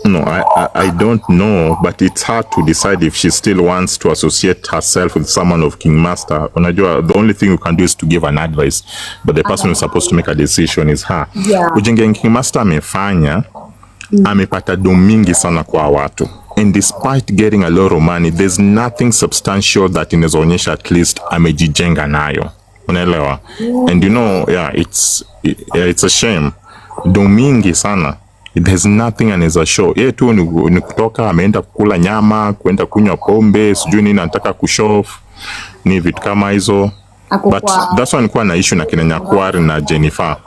No, I don't know, but it's hard to decide if she still wants to associate herself with someone of King Master. Unajua, the only thing you can do is to give an advice, but the person who's supposed to make a decision is her. Yeah. Ujinga King Master amefanya, amepata domingi sana kwa watu. And despite getting a lot of money, there's nothing substantial that inaonyesha at least amejijenga nayo. Unaelewa? And you know, yeah, it's a shame. Domingi sana. There's nothing anaweza show. Yeye tu ni kutoka ameenda kukula nyama, kwenda kunywa pombe, sijui nini anataka kushow. Ni vitu kama hizo. But that's why nilikuwa na issue na kina Nyakwari na Jennifer.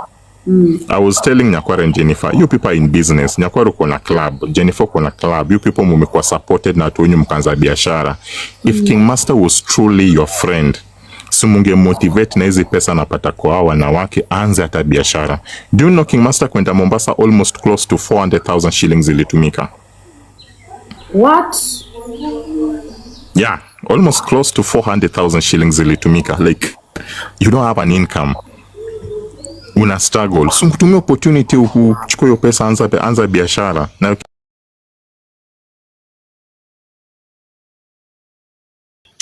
I was telling Nyakwari and Jennifer, you people are in business. Nyakwari uko na club, Jennifer uko na club. You people mumekuwa supported na watu wenyu mkaanza biashara. If King Master was truly your friend, si munge motivate na hizi pesa napata kwa wanawake, anze hata biashara. Do you know King Master kwenda Mombasa almost close to 400,000 shillings ilitumika? What? Yeah, almost close to 400,000 shillings ilitumika. Like, you don't have an income. Una struggle. So kutumia opportunity kuchukua hiyo pesa, anza biashara. Na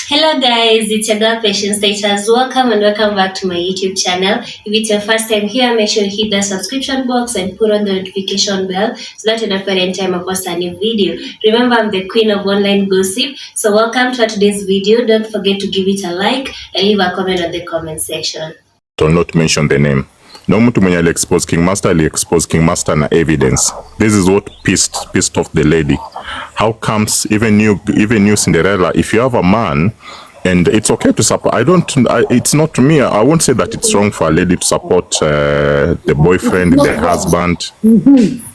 hello guys, it's your girl Patience Status. Welcome and welcome back to my YouTube channel. If it's your first time here, make sure you hit the subscription box and put on the notification bell so that you don't forget any time I post a new video. Remember, I'm the queen of online gossip. So welcome to today's video. Don't forget to give it a like and leave a comment on the comment section. Do not mention the name. No mtu mwenye ali-expose King Master, ali-expose King Master na evidence. This is what pissed off the lady. How comes even you Cinderella, if you have a man, and it's okay to support, it's not me, I won't say that it's wrong for a lady to support the boyfriend, the husband.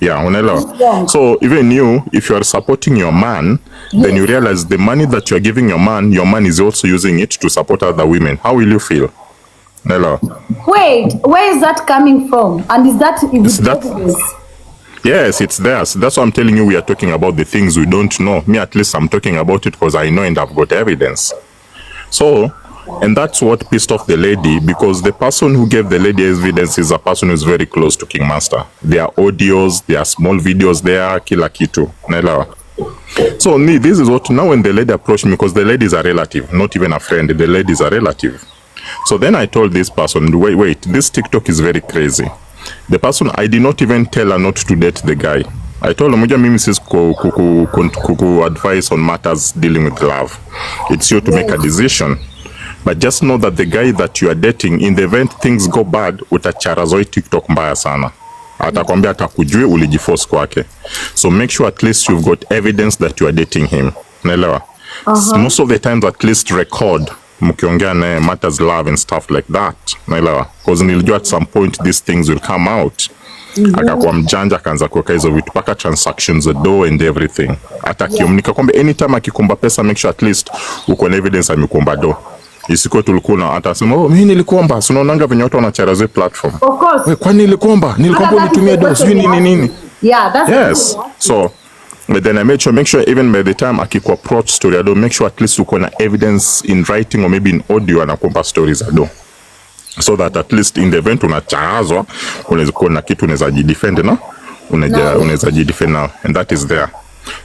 Yeah, unaelewa. So even you, if you are supporting your man, then you realize the money that you are giving your man is also using it to support other women. How will you feel? Hello. Wait, where is that coming from? And is that evidence? Yes, it's there. So that's why I'm telling you, we are talking about the things we don't know. Me, at least I'm talking about it because I know and I've got evidence. So, and that's what pissed off the lady, because the person who gave the lady evidence is a person who's very close to King Master. There are audios, there are small videos there, kila kitu. Naelewa. So this is what, now when the lady approached me, because the lady is a relative, not even a friend, the lady is a relative. So then I told this person, wait, this TikTok is very crazy. The person, I did not even tell her not to date the guy. I told her, moja mimi sis kuku advice on matters dealing with love. It's you to make a decision. But just know that the guy that you are dating, in the event things go bad, utacharazoi TikTok mbaya sana. Atakwambia atakujui ulijiforce kwake. So make sure at least you've got evidence that you are dating him. Naelewa? Most of the times at least record mkiongea naye matters love and stuff like that. Naelewa? Because nilijua at some point these things will come out. Akakuwa mjanja akaanza kuweka hizo vitu paka transactions, the door and everything. Hata kiomnika kwamba anytime akikumba pesa, make sure at least uko na evidence amekumba do. Isikuwa tulikuwa na atasema, oh mimi nilikuomba. So unaonanga venye watu wanacharaze platform. Of course. Kwani nilikuomba unitumie do nini? Yeah, that's yes. So but then I make sure even by the time akiku approach story ado, make sure at least uko na evidence in writing or maybe in audio anakumpa stories ado, so that at least in the event unacharazwa unaweza kuwa na kitu unaweza jidefend na unaweza jidefend now, and that is there.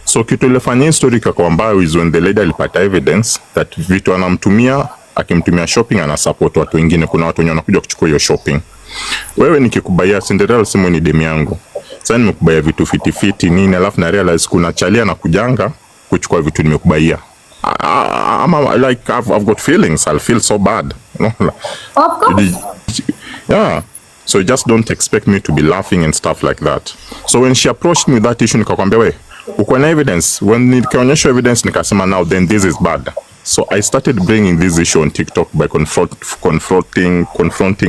So kitu ilifanya story kwa ambayo is when the lady alipata evidence that vitu anamtumia, akimtumia shopping ana support watu wengine. Kuna watu wenye wanakuja kuchukua hiyo shopping. Wewe nikikubaya Cinderella, simu ni demu yangu, sasa nimekubaya vitu fiti nini, alafu na realize kuna chalia na kujanga kuchukua vitu nimekubaya. I'm like I've got feelings. I'll feel so bad. Of course. Yeah. So you just don't expect me to be laughing and stuff like that. So when she approached me with that issue, nikakwambia we, uko na evidence? When nikaonyesha evidence nikasema now then this is bad. So I started bringing this issue on TikTok by confronting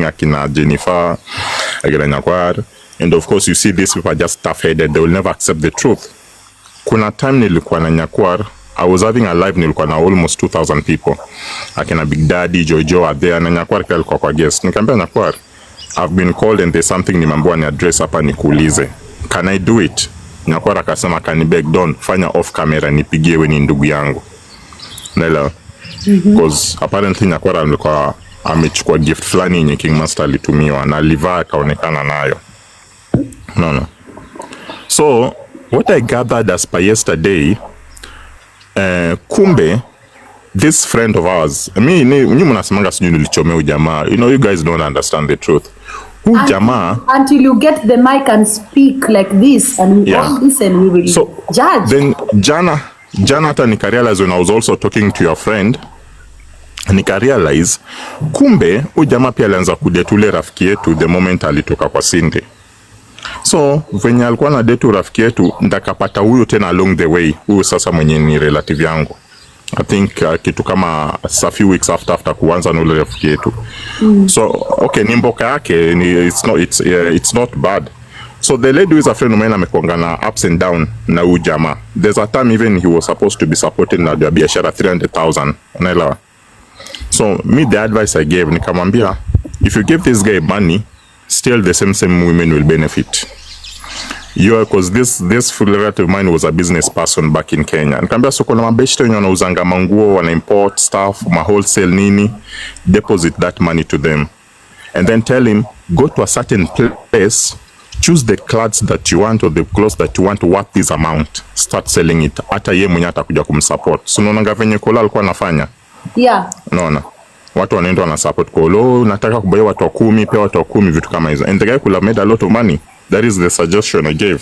akina Jennifer, akina Nyakwari. And of course you see these people are just tough-headed. They will never accept the truth. Kuna time nilikuwa na Nyakwari, I was having a live, nilikuwa na almost 2,000 people. Akina Big Daddy, Jojo are there, na Nyakwari kile alikuwa kwa guest. Nikamwambia Nyakwari, I've been called and there's something nimeambiwa ni address hapa nikuulize. Can I do it? Nyakwari akasema kanibeg, don't, fanya off camera nipigie, wewe ni ndugu yangu. Naelewa? Because apparently Nyakwari alikuwa amechukua gift fulani yenye King Master alitumiwa na alivaa akaonekana nayo. No. So what I gathered as per yesterday, kumbe this friend of ours, nyinyi mnasemanga sijui nilichomea ujamaa. You know, you guys don't understand the truth. Jamaa, until you get the mic and speak like this and we all listen, we will judge. Then jana hata nikarealize when I was also talking to your friend, nikarealize kumbe jamaa pia alianza kudate ule rafiki yetu the moment alitoka kwa Cindy. So venye alikuwa na date rafiki yetu, ndakapata huyo tena along the way, huyo sasa mwenye ni relative yangu. I think kitu kama a few weeks after kuanza na ule rafiki yetu. So okay, ni mboka yake, it's not bad. So the lady who is a friend of mine amekuanga na ups and down na huyu jamaa. There's a time even he was supposed to be supported na biashara 300,000, unaelewa. So me, the advice I gave, nikamwambia, if you give this guy money, still the same women will benefit. Because this full relative of mine was a business person back in Kenya. Nikamwambia, so kuna mabeshte wenye wanauzanga manguo, wana import stuff, wholesale nini, deposit that money to them. And then tell him, go to a certain place, choose the clothes that you want or the clothes that you want worth this amount. Start selling it. Hata yeye mwenye atakuja kumsupport. So unaona venye Kola alikuwa anafanya? Yeah. Unaona? Watu wanaenda wana support Kolo, nataka kubaya watu 10, pia watu 10, vitu kama hizo. And the guy could have made a lot of money. That is the suggestion I gave.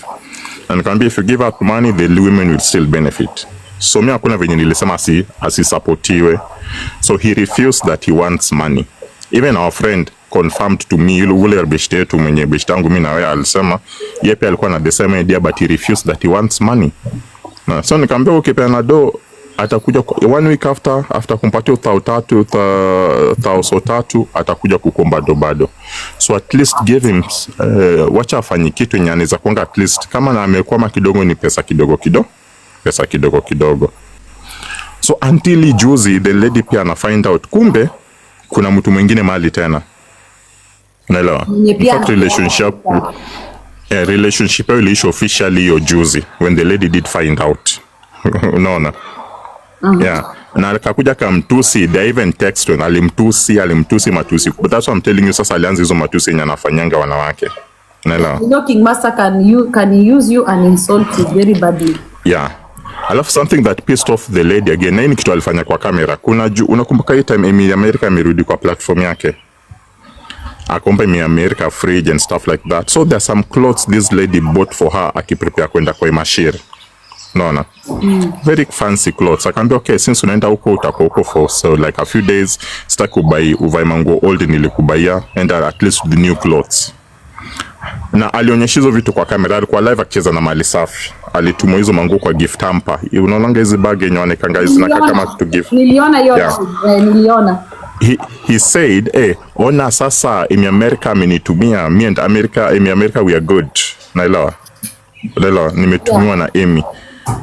And can be, if you give out money, the women will still benefit. So mimi hakuna venye nilisema asisupportiwe. So he refused that he wants money. Even our friend confirmed to me, ule beshte yetu mwenye beshte yangu mimi na wewe alisema yeye pia alikuwa na the same idea, but he refused that he wants money. So nikamwambia okay, pia na do atakuja 1 week after kumpatia 3,000 atakuja kukomba bado. So at least give him wacha afanye kitu yenye anaweza kuanga, at least kama na amekwama kidogo ni pesa kidogo kidogo. So until juzi the lady pia ana find out kumbe kuna mtu mwingine mahali tena, unaelewa. Relationship iliisha officially hiyo juzi when the lady did find out. Unaona? Yeah, na akakuja kamtusi, they even text when alimtusi matusi. But that's what I'm telling you, sasa alianza hizo matusi yenye anafanyanga wanawake. Unaelewa? King Master can use you and insult you very badly. Yeah. Alafu something that pissed off the lady again, na hii kitu alifanya kwa kamera. Unakumbuka hii time America amerudi kwa platform yake, akomba America fridge and stuff like that. So there's some clothes this lady bought for her akiprepare kwenda kwa Imashiri. Naona very fancy clothes. Akaambia okay, since unaenda huko utakuwa huko for so like a few days, sitakubai uvae manguo old nilikubaiya, and at least the new clothes. Na alionyesha hizo vitu kwa kamera, alikuwa live akicheza na mali safi. Alitumwa hizo manguo kwa gift hamper. Unaona hizo bag yenye wanekanga hizo na kama to gift. Niliona yote. Niliona. He said, ona sasa America amenitumia, me and America we are good. Naelewa. Nimetumiwa na Amy.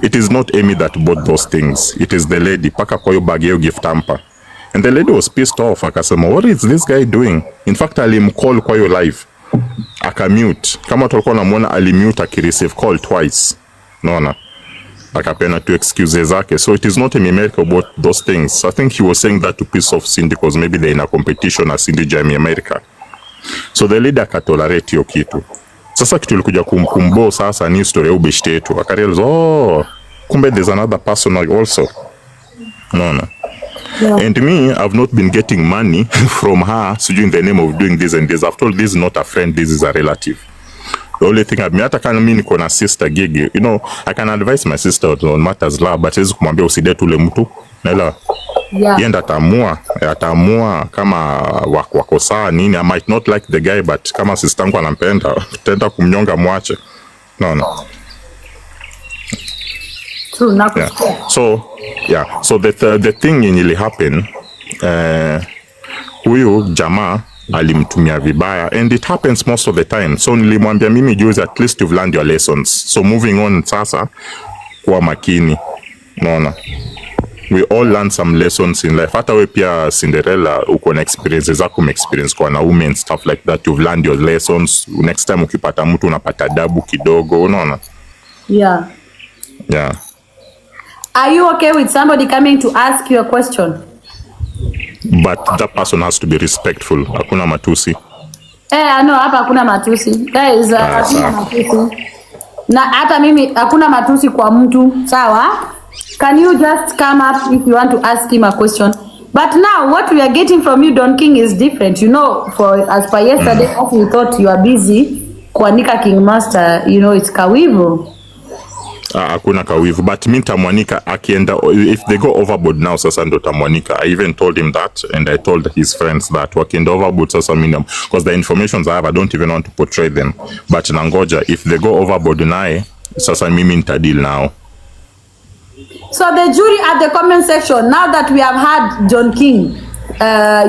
It is not Amy that bought those things. It is the lady. Paka kwa hiyo bag hiyo gift hamper. And the lady was pissed off. Akasema, what is this guy doing? In fact, alimcall kwa hiyo live. Akamute. Kama tulikuwa namuona alimute akireceive call twice. Naona. Akapena to excuses zake. So it is not America about those things. So I think he was saying that to piss off Cindy because maybe they're in a competition as Cindy Jamie America. So the lady akatolerate hiyo kitu. Sasa kitu ilikuja kumkumbo sasa ni story ya ubeshte yetu. Akarealize, kumbe there's another person also. No. Yeah. And me, I've not been getting money from her in the name of doing this and this. I've told this is not a friend, this is a relative. The only thing hata kama mimi niko na sister gig, you know, I can advise my sister on matters la, but siwezi kumwambia usidate ule mtu. Naelewa? Yeah. Yenda ataamua kama wako sawa nini. I might not like the guy, but kama sister yangu anampenda, tutaenda kumnyonga mwache. No. True, yeah. So the thing yenye happen, huyu jamaa alimtumia vibaya, and it happens most of the time. So nilimwambia mimi juzi, at least you've learned your lessons. So moving on sasa, kuwa makini. Naona. We all learn some lessons in life. Hata we pia Cinderella uko na experiences zako, experience kwa wanaume and stuff like that. You've learned your lessons. Next time ukipata mtu unapata adabu kidogo, unaona? Yeah. Are you okay with somebody coming to ask you a question? But that person has to be respectful. Hakuna matusi. No, hapa hakuna matusi. Guys, hakuna matusi. Na hata mimi hakuna matusi kwa mtu, sawa? Can you just come up if you want to ask him a question? But now what we are getting from you, Don King, is different. You know, for as per yesterday, as we thought you are busy, kuanika King Master, you know, it's kawivu. Hakuna kawivu, but mi nitamwanika akienda, if they go overboard now, sasa ndo tamwanika. I even told him that, and I told his friends that wakienda overboard sasa mimi, because the informations I have, I don't even want to portray them, but nangoja, if they go overboard naye, sasa mimi nitadeal now. So the jury at the comment section, now that we have had John King,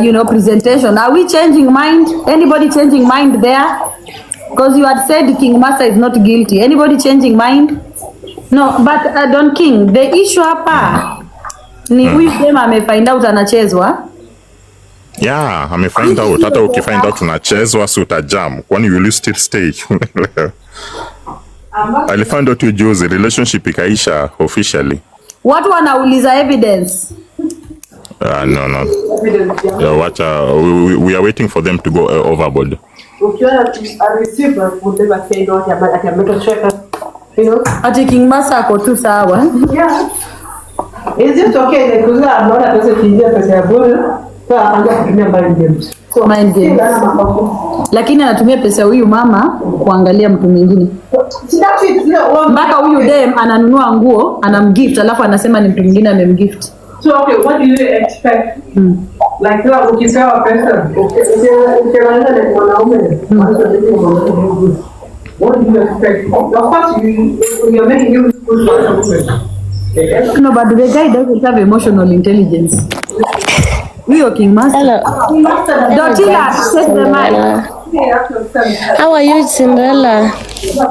you know, presentation, are we changing mind? Anybody changing mind there? Because you had said King Master is not guilty. Anybody changing mind? No, but Don King, the issue hapa ni huyu dema amefind out anachezwa. Yeah, amefind out. Hata ukifind out unachezwa si utajam. Kwani will you still stay? Alifind out juzi, relationship ikaisha officially. Watu wanauliza evidence. No. Yeah, what, we are waiting for them to go overboard. Ati King Master ako tu sawa. Yeah. Is it okay that because I'm not a person to pesa ya bure, so anaanza kutumia mind games. So Mind games. Lakini anatumia pesa huyu mama kuangalia mtu mwingine. Mpaka huyu dem ananunua nguo, anamgift, alafu anasema ni mtu mwingine amemgift. So okay, what do you expect? Like kila ukipewa pesa, ukiangalia na mwanaume, what do you expect? Of course, you're making you good for a woman. No, but the guy doesn't have emotional intelligence. We are King Master. Hello. Dotila, take the mic. How are you, Cinderella?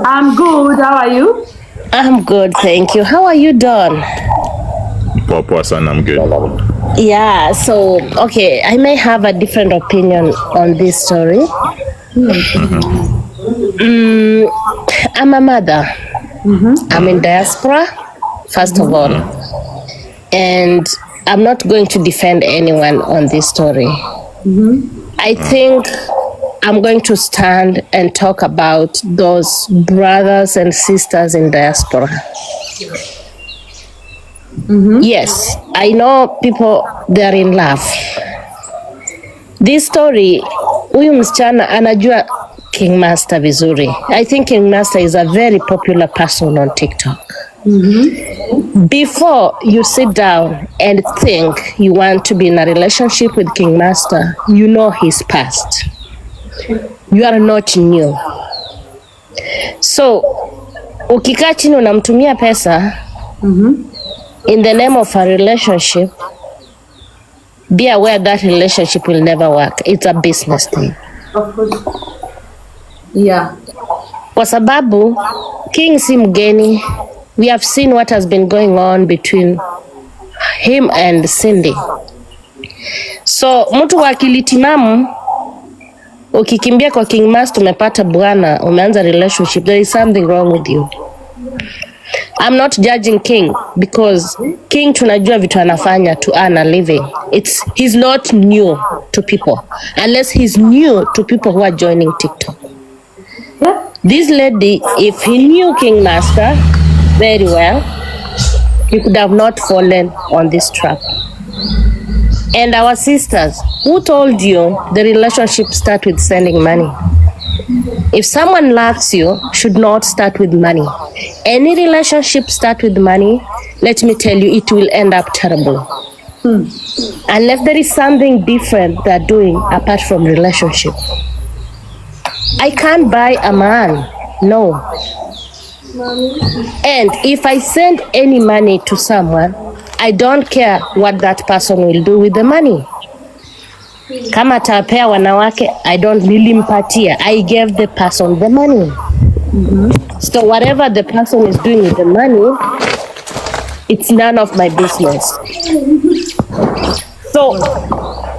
I'm good. How are you? I'm good, thank you. How are you, Don? Poa sana, I'm good. Yeah, so, okay, I may have a different opinion on this story. I'm a mother. I'm in diaspora, first of all. And I'm not going to defend anyone on this story. I think I'm going to stand and talk about those brothers and sisters in diaspora. Yes, I know people, they're in love. This story, huyu msichana anajua King Master vizuri. I think King Master is a very popular person on TikTok. Before you sit down and think you want to be in a relationship with King Master, you know his past. You are not new. So, ukikaa chini unamtumia pesa in the name of a relationship, be aware that relationship will never work. It's a business thing. Of course. Yeah. Kwa sababu King si mgeni. We have seen what has been going on between him and Cindy. So mtu wa akili timamu ukikimbia kwa King Master umepata bwana, umeanza relationship, there is something wrong with you. I'm not judging King because King tunajua vitu anafanya to earn a living. He's not new to people unless he's new to people who are joining TikTok. Yeah. This lady, if he knew King Master very well, he could have not fallen on this trap. And our sisters, who told you the relationship start with sending money? If someone loves you, should not start with money. Any relationship start with money, let me tell you, it will end up terrible. Unless there is something different they're doing apart from relationship. I can't buy a man, no. And if I send any money to someone, I don't care what that person will do with the money. Kama tapea wanawake, I don't nilimpatia. I gave the person the money. So whatever the person is doing with the money, it's none of my business. So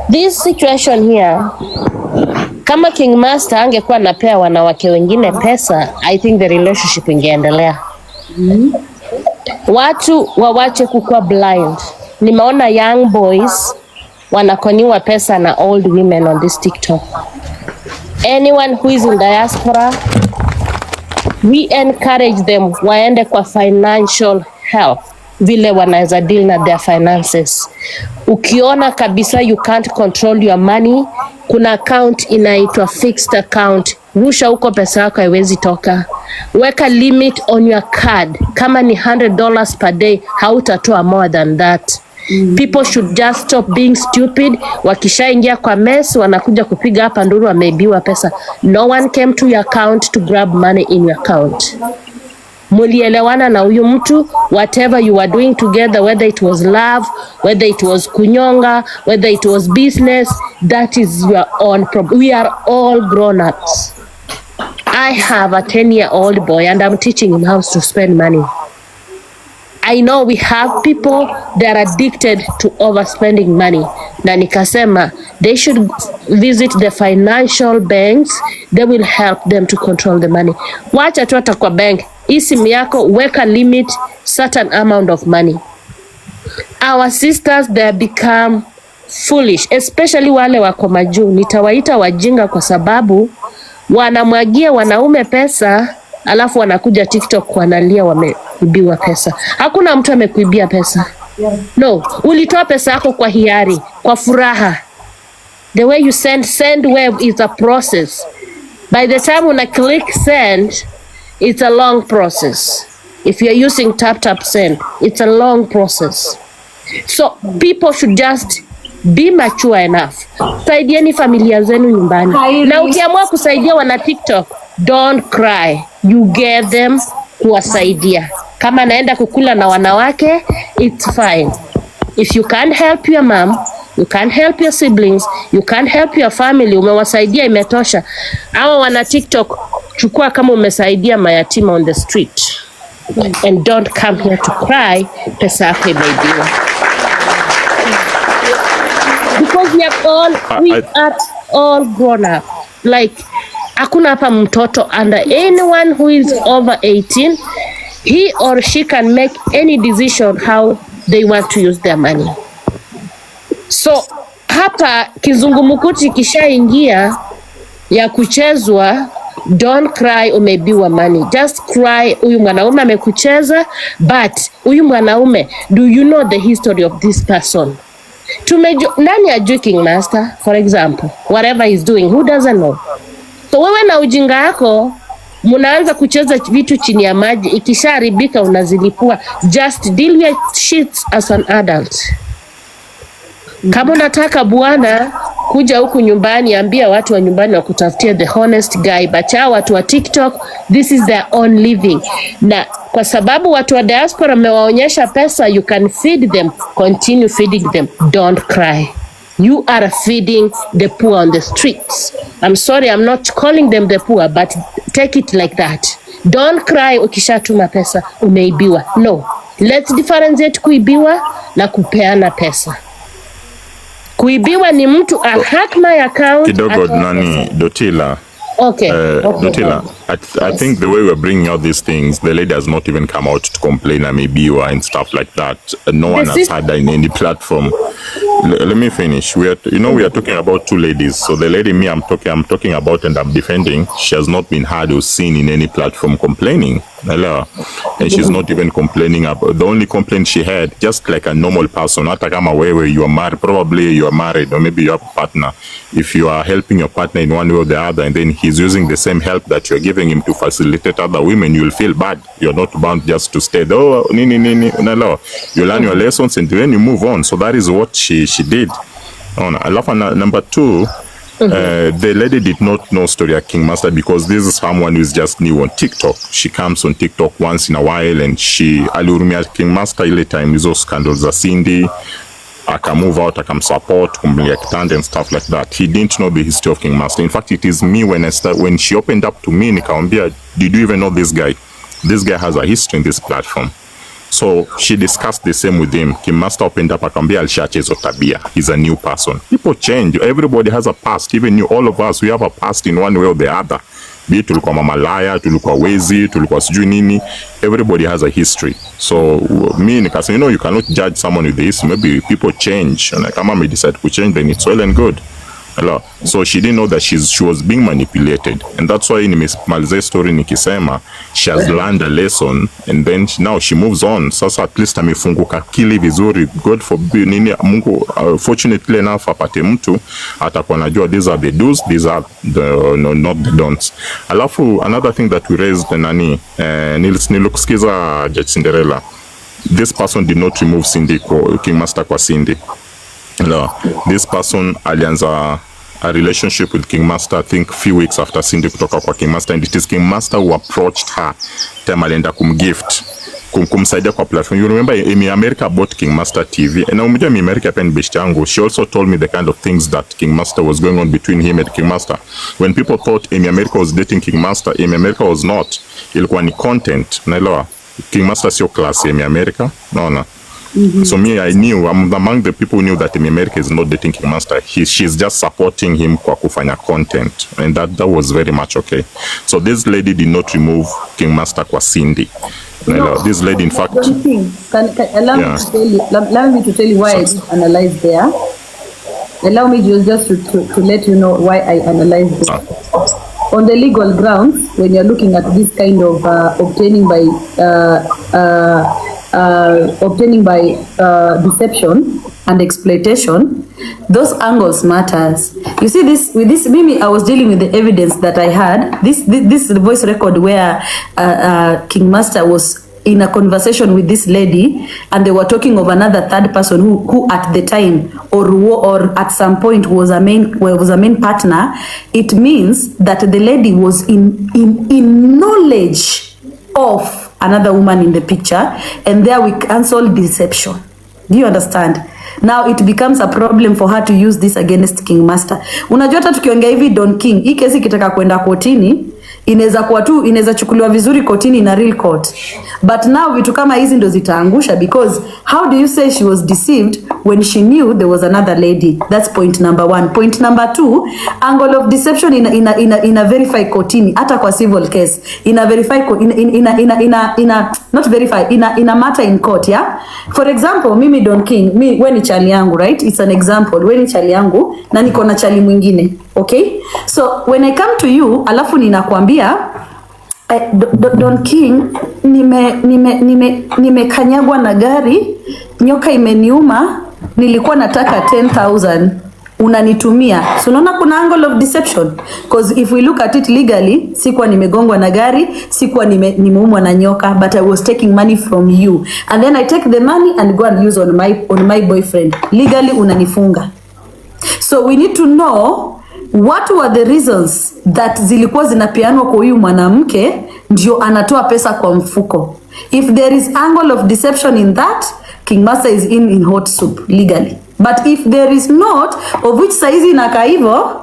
this situation here, kama King Master angekuwa anapea wanawake wengine pesa, I think the relationship ingeendelea. Watu wawache kukua blind. Nimeona young boys wanakoniwa pesa na old women on this TikTok. Anyone who is in diaspora, we encourage them waende kwa financial help, vile wanaweza deal na their finances. Ukiona kabisa you can't control your money, kuna account inaitwa fixed account. Rusha huko pesa yako haiwezi toka. Weka limit on your card. Kama ni $100 per day, hautatoa more than that. People should just stop being stupid. Wakishaingia kwa mess, wanakuja kupiga hapa nduru wameibiwa pesa. No one came to your account to grab money in your account. Mulielewana na huyu mtu, whatever you were doing together, whether it was love, whether it was kunyonga, whether it was business, that is your own problem. We are all grown-ups. I have a 10-year-old boy and I'm teaching him how to spend money. I know we have people that are addicted to overspending money. Na nikasema they should visit the financial banks. They will help them to control the money. Wacha tu hata kwa bank, hii simu yako weka limit certain amount of money. Our sisters, they become foolish, especially wale wako majuu. Nitawaita wajinga kwa sababu wanamwagia wanaume pesa, alafu wanakuja TikTok wanalia wameibiwa pesa. Hakuna mtu amekuibia pesa. No, ulitoa pesa yako kwa hiari, kwa furaha. The way you send wave is a process. By the time una click send, it's a long process. If you're using tap send, it's a long process. So people should just be mature enough. Saidieni familia zenu nyumbani. Na ukiamua kusaidia wana TikTok, don't cry. You get them kuwasaidia. Kama naenda kukula na wanawake, it's fine. If you can't help your mom, you can't help your siblings, you can't help your family, umewasaidia imetosha. Hawa wana TikTok, chukua kama umesaidia mayatima on the street. And don't come here to cry, pesa yako imeibiwa. Because we are all grown up. Like, hakuna hapa mtoto under anyone who is over 18. He or she can make any decision how they want to use their money. So, hapa kizungumukuti kishaingia ya kuchezwa, don't cry umeibiwa money. Just cry huyu mwanaume amekucheza, but huyu mwanaume, do you know the history of this person? Nani ajui King Master, for example, whatever he's doing, who doesn't know? So wewe na ujinga yako, munaanza kucheza vitu chini ya maji, ikisharibika unazilipua. Just deal with shit as an adult. Kama unataka bwana kuja huku nyumbani, ambia watu wa nyumbani wakutafutie the honest guy. Bacha watu wa TikTok, this is their own living. Na kwa sababu watu wa diaspora mewaonyesha pesa, you can feed them, continue feeding them, don't cry. You are feeding the poor on the streets. I'm sorry, I'm not calling them the poor, but take it like that. Don't cry ukishatuma pesa umeibiwa. No, let's differentiate kuibiwa na kupeana pesa. Kuibiwa ni mtu hack my account. Kidogo nani Dotila. Okay. Dotila, I think the way we're bringing out these things, the lady has not even come out to complain and stuff like that. No one has had that in any platform. Let me finish. We are talking about two ladies. So the lady I'm talking about and I'm defending, she has not been heard or seen in any platform complaining. And she's not even complaining about, the only complaint she had, just like a normal person, hata kama wewe you are married, probably you are married or maybe you have a partner. If you are helping your partner in one way or the other and then he's using the same help that you're giving him to facilitate other women, you'll feel bad. You're not bound just to stay there. Oh, you learn your lessons and then you move on. So that is what she did. Number two, the lady did not know story of King Master because this is someone who is just new on TikTok. She comes on TikTok once in a while and she alihurumia King Master ile time hizo scandals za Cindy, akamove out, akamsupport, kumlia kitanda and stuff like that. He didn't know the history of King Master. In fact, it is me when she opened up to me, nikamwambia, did you even know this guy? This guy has a history in this platform. So she discussed the same with him. King Master opened up, akamwambia alishacha hizo tabia. He's a new person. People change. Everybody has a past. Even you, all of us, we have a past in one way or the other. Be tulikuwa mamalaya, tulikuwa wezi, tulikuwa sijui nini. Everybody has a history. So me nikasema, you cannot judge someone with this. Maybe people change. And kama me decide to change, then it's well and good. Hello. So she didn't know that she was being manipulated, and that's why in nimemaliza story nikisema she has learned a lesson, and then now she moves on. Sasa at least amefunguka kili vizuri. God forbid nini Mungu, fortunately enough apate mtu atakuwa najua these are the do's, these are the not the don'ts. Alafu another thing that we raised nani nilikusikiza Judge Cinderella, this person did not remove Cindy King Master kwa Cindy. No, this person alianza a relationship with King Master, I think few weeks after Cindy kutoka kwa King Master, and it is King Master who approached her time alienda kumgift kumsaidia kwa platform. You remember Amy America bought King Master TV, and umejua Amy America pen best yangu, she also told me the kind of things that King Master was going on between him and King Master. When people thought Amy America was dating King Master, Amy America was not. Ilikuwa ni content, unaelewa? King Master sio class Amy America, naona. So me, I knew, I'm among the people who knew that Amy America is not dating King Master. She's just supporting him kwa kufanya content, and that was very much okay. So this lady did not remove King Master kwa Cindy. No, this lady, in fact, allow me to tell you why I did analyze there. Allow me just to let you know why I analyzed there. On the legal grounds, when you're looking at this kind of obtaining by deception and exploitation, those angles matters. You see, this with this Mimi, I was dealing with the evidence that I had. This voice record where King Master was in a conversation with this lady, and they were talking of another third person who at the time or at some point was a main partner. It means that the lady was in knowledge of another woman in the picture, and there we cancel deception. Do you understand? Now it becomes a problem for her to use this against King Master. Unajua hata tukiongea hivi Don King, hii kesi kitaka kwenda kotini, inaweza chukuliwa vizuri kotini na real court. But now vitu kama hizi ndo zitaangusha, because how do you say she was deceived when she knew there was another lady? That's point number 1. Point number 2, angle of deception ina verify kotini, hata kwa civil case ina verify not verify ina matter in court, yeah. For example, mimi Don King, wewe ni chali yangu, right? It's an example. Wewe ni chali yangu na niko na chali mwingine, okay? So when I come to you, alafu ninakwambia Don King, nimekanyagwa na gari, nyoka imeniuma, nilikuwa nataka 10,000, unanitumia. So unaona kuna angle of deception, because if we look at it legally, sikuwa nimegongwa na gari, sikuwa nimeumwa na nyoka, but I was taking money from you, and then I take the money and go and use on my boyfriend. Legally unanifunga. So we need to know what were the reasons that zilikuwa zinapeanwa kwa huyu mwanamke ndio anatoa pesa kwa mfuko. If there is angle of deception in that, King Master is in hot soup legally. But if there is not, of which saizi inaka hivyo,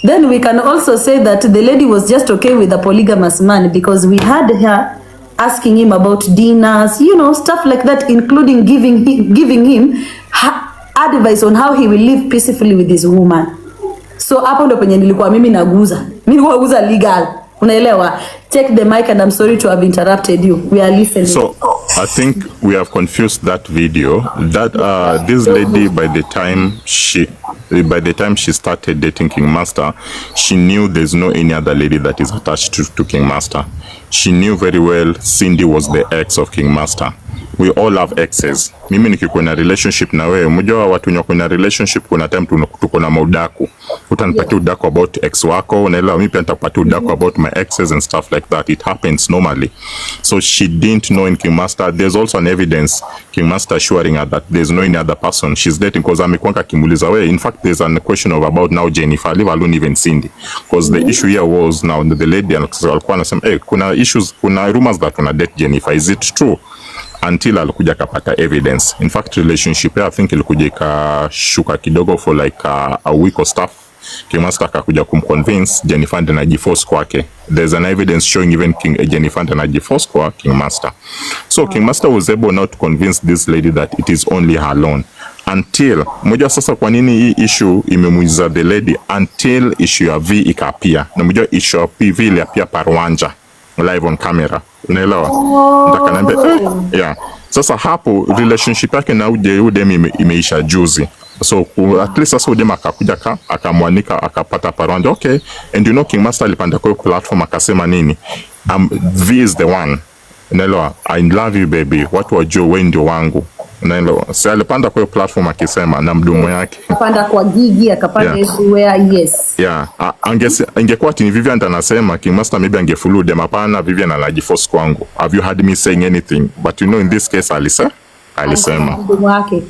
then we can also say that the lady was just okay with a polygamous man, because we had her asking him about dinners, you know, stuff like that, including giving him advice on how he will live peacefully with his woman. So hapo ndo penye nilikuwa mimi naguza legal. Unaelewa? Take the mic, and I'm sorry to have interrupted you. We are listening. So I think we have confused that video. That this lady, by the time she started dating King Master, she knew there's no any other lady that is attached to King Master. She knew very well Cindy was the ex of King Master. We all have exes. Mimi nikikuwa na relationship na wewe, mmoja watu wenye kuna relationship, kuna time tuko na maudaku. Utanipatia udaku about ex wako, unaelewa, mimi pia nitakupatia udaku about my exes and stuff like that. It happens normally. So she didn't know in King Master. There's also an evidence King Master assuring her that there's no any other person she's dating, because amekuanga kimuliza wewe. In fact, there's a question of about now Jennifer, leave alone even Cindy, because the issue here was now the lady alikuwa anasema kuna issues, kuna rumors that una date Jennifer. Is it true? Until alikuja kapata evidence. In fact, relationship I think ilikuja ikashuka kidogo for like a week or stuff. King Master akakuja kumconvince Jennifer and anajiforce kwake. There's an evidence showing even Jennifer and anajiforce kwa King Master. So King Master was able now to convince this lady that it is only her alone. Until moja sasa, kwa nini hii issue imemuiza the lady? Until issue ya V ikapia. Na moja issue ya PV iliapia Parwanja live on camera. Unaelewa? Ndakanaambia yeah. Sasa hapo relationship yake na udem imeisha juzi. So at least sasa udema akakuja akamwanika akapata parwanja. Okay, and you know King Master alipanda kwa platform akasema nini? V is the one. Unaelewa? I love you baby. Watu wajue wewe ndio wangu. Unaelewa? Si alipanda kwa platform akisema na mdomo yake. Akapanda kwa gigi, akapanda everywhere, yes. Yeah, ingekuwa ati Vivian anasema King Master maybe angefulu dem, hapana, Vivian anajiforce kwangu. Have you heard me saying anything? But you know in this case alisema mdomo wake.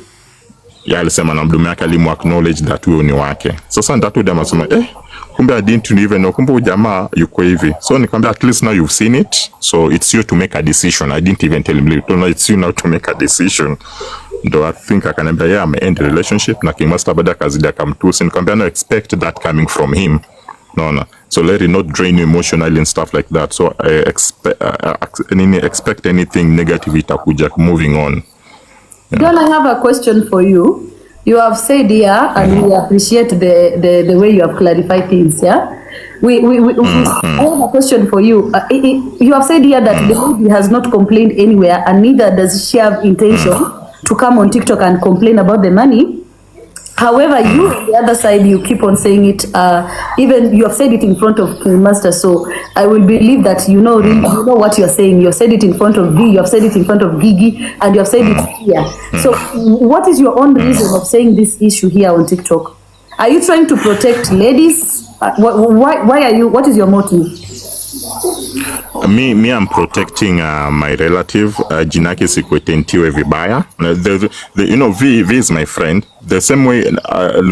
Yeah, alisema na mdomo yake alimu acknowledge that huyo ni wake. Sasa ndatu dem asema kumbe I didn't even know, kumbe jamaa yuko hivi. So nikamwambia at least now you've seen it, so it's you to make a decision. I didn't even tell him, it's you now to make a decision. Though I think akaniambia yeah, end the relationship na King Master baada kazidi akamtusi. Nikamwambia no, expect that coming from him. No. So let it not drain you emotionally and stuff like that. So I expect anything negative itakuja moving on. Yeah. Don, I have a question for you. You have said here, and we appreciate the way you have clarified things. Yeah, I have a question for you. You have said here that the lady has not complained anywhere, and neither does she have intention to come on TikTok and complain about the money. However, you on the other side, you keep on saying it. Even you have said it in front of King Master, so I will believe that you know what you are saying. You have said it in front of V, you have said it in front of Gigi, and you have said it here. So, what is your own reason of saying this issue here on TikTok? Are you trying to protect ladies? Why are you? What is your motive? Me, I'm protecting my relative. Jinaki sikwetentiwe vibaya. You know, V is my friend. The same way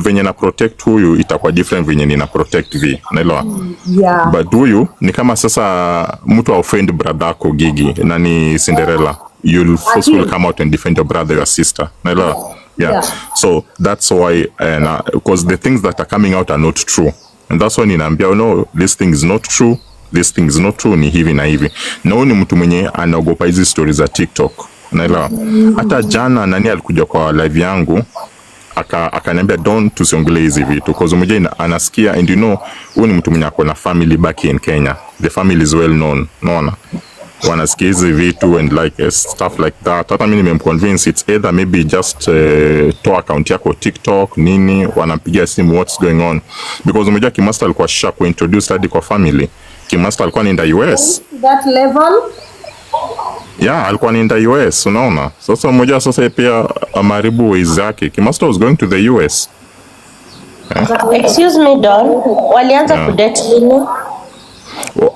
venye na protect huyu itakuwa different venye nina protect V. Unaelewa? Yeah. But huyu ni kama sasa mtu offend brother ako Gigi na ni Cinderella. You'll first will come out and defend your brother, your sister. Unaelewa? Yeah. So that's why, because the things that are coming out are not true. And that's why ninaambia, no, this thing is not true. This thing is not true, ni hivi na hivi. Na huyu ni mtu mwenye anaogopa hizi stories za TikTok. Unaelewa? Hata jana nani alikuja kwa live yangu akaniambia don't tusiongelee hizi vitu because mmoja anasikia, and you know huyu ni mtu mwenye ako na family back in Kenya. The family is well known. Unaona? Wanasikia hizi vitu and like stuff like that. Hata mimi nimemconvince it's either maybe just toa account yako TikTok nini, wanampigia simu what's going on, because mmoja King Master alikuwa sha kuintroduce hadi kwa family. King Master alikuwa ni US. That level? Yeah, alikuwa ni US, unaona. Sasa mmoja sasa pia amaribu ways zake. King Master was going to the US. Excuse me, Don. Walianza kudate lini?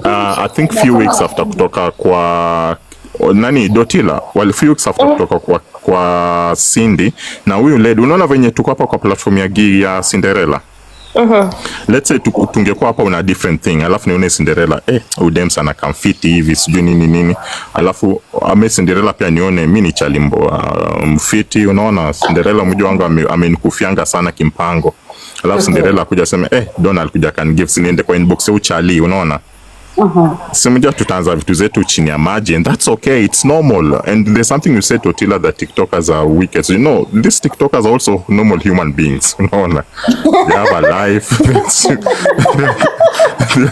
I think few weeks after kutoka kwa nani Dotila, few weeks after kutoka kwa Cindy na huyu lady. Unaona venye tuko hapa kwa platform ya Gigi ya Cinderella. Let's say tungekuwa hapa una different thing, alafu nione Cinderella udem sana kamfiti hivi sijui nini, alafu Cinderella pia nione mimi ni chalimbo mfiti. Unaona Cinderella mjua wangu amenikufianga sana kimpango, alafu Cinderella kuja sema Donald kuja can give niende kwa inbox ya uchali. Unaona simjua tutaanza vitu zetu chini ya maji, and that's okay, it's normal. And there's something you said to Tila that TikTokers are wicked. So, you know, these TikTokers are also normal human beings. Unaona, they have a life. They're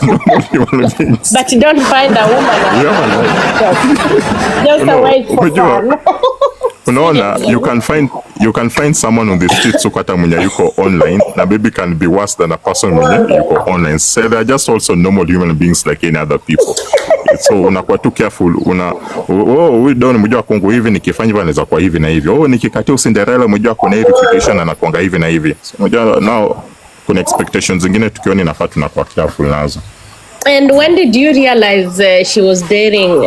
normal human beings. But you don't find a woman. You have a life. Just a wait for fun. Unaona, you can find someone on the street so hata mwenye yuko online na baby can be worse than a person mwenye yuko online. So they are just also normal human beings like any other people. So unakuwa too careful. We don't mjua kongo hivi nikifanya hivyo anaweza kuwa hivi na hivi. Nikikatia Cinderella mjua kuna hivi reputation anakuanga hivi na hivi. So mjua now kuna expectations zingine tukiona inafaa tunakuwa careful nazo. And when did you realize she was dating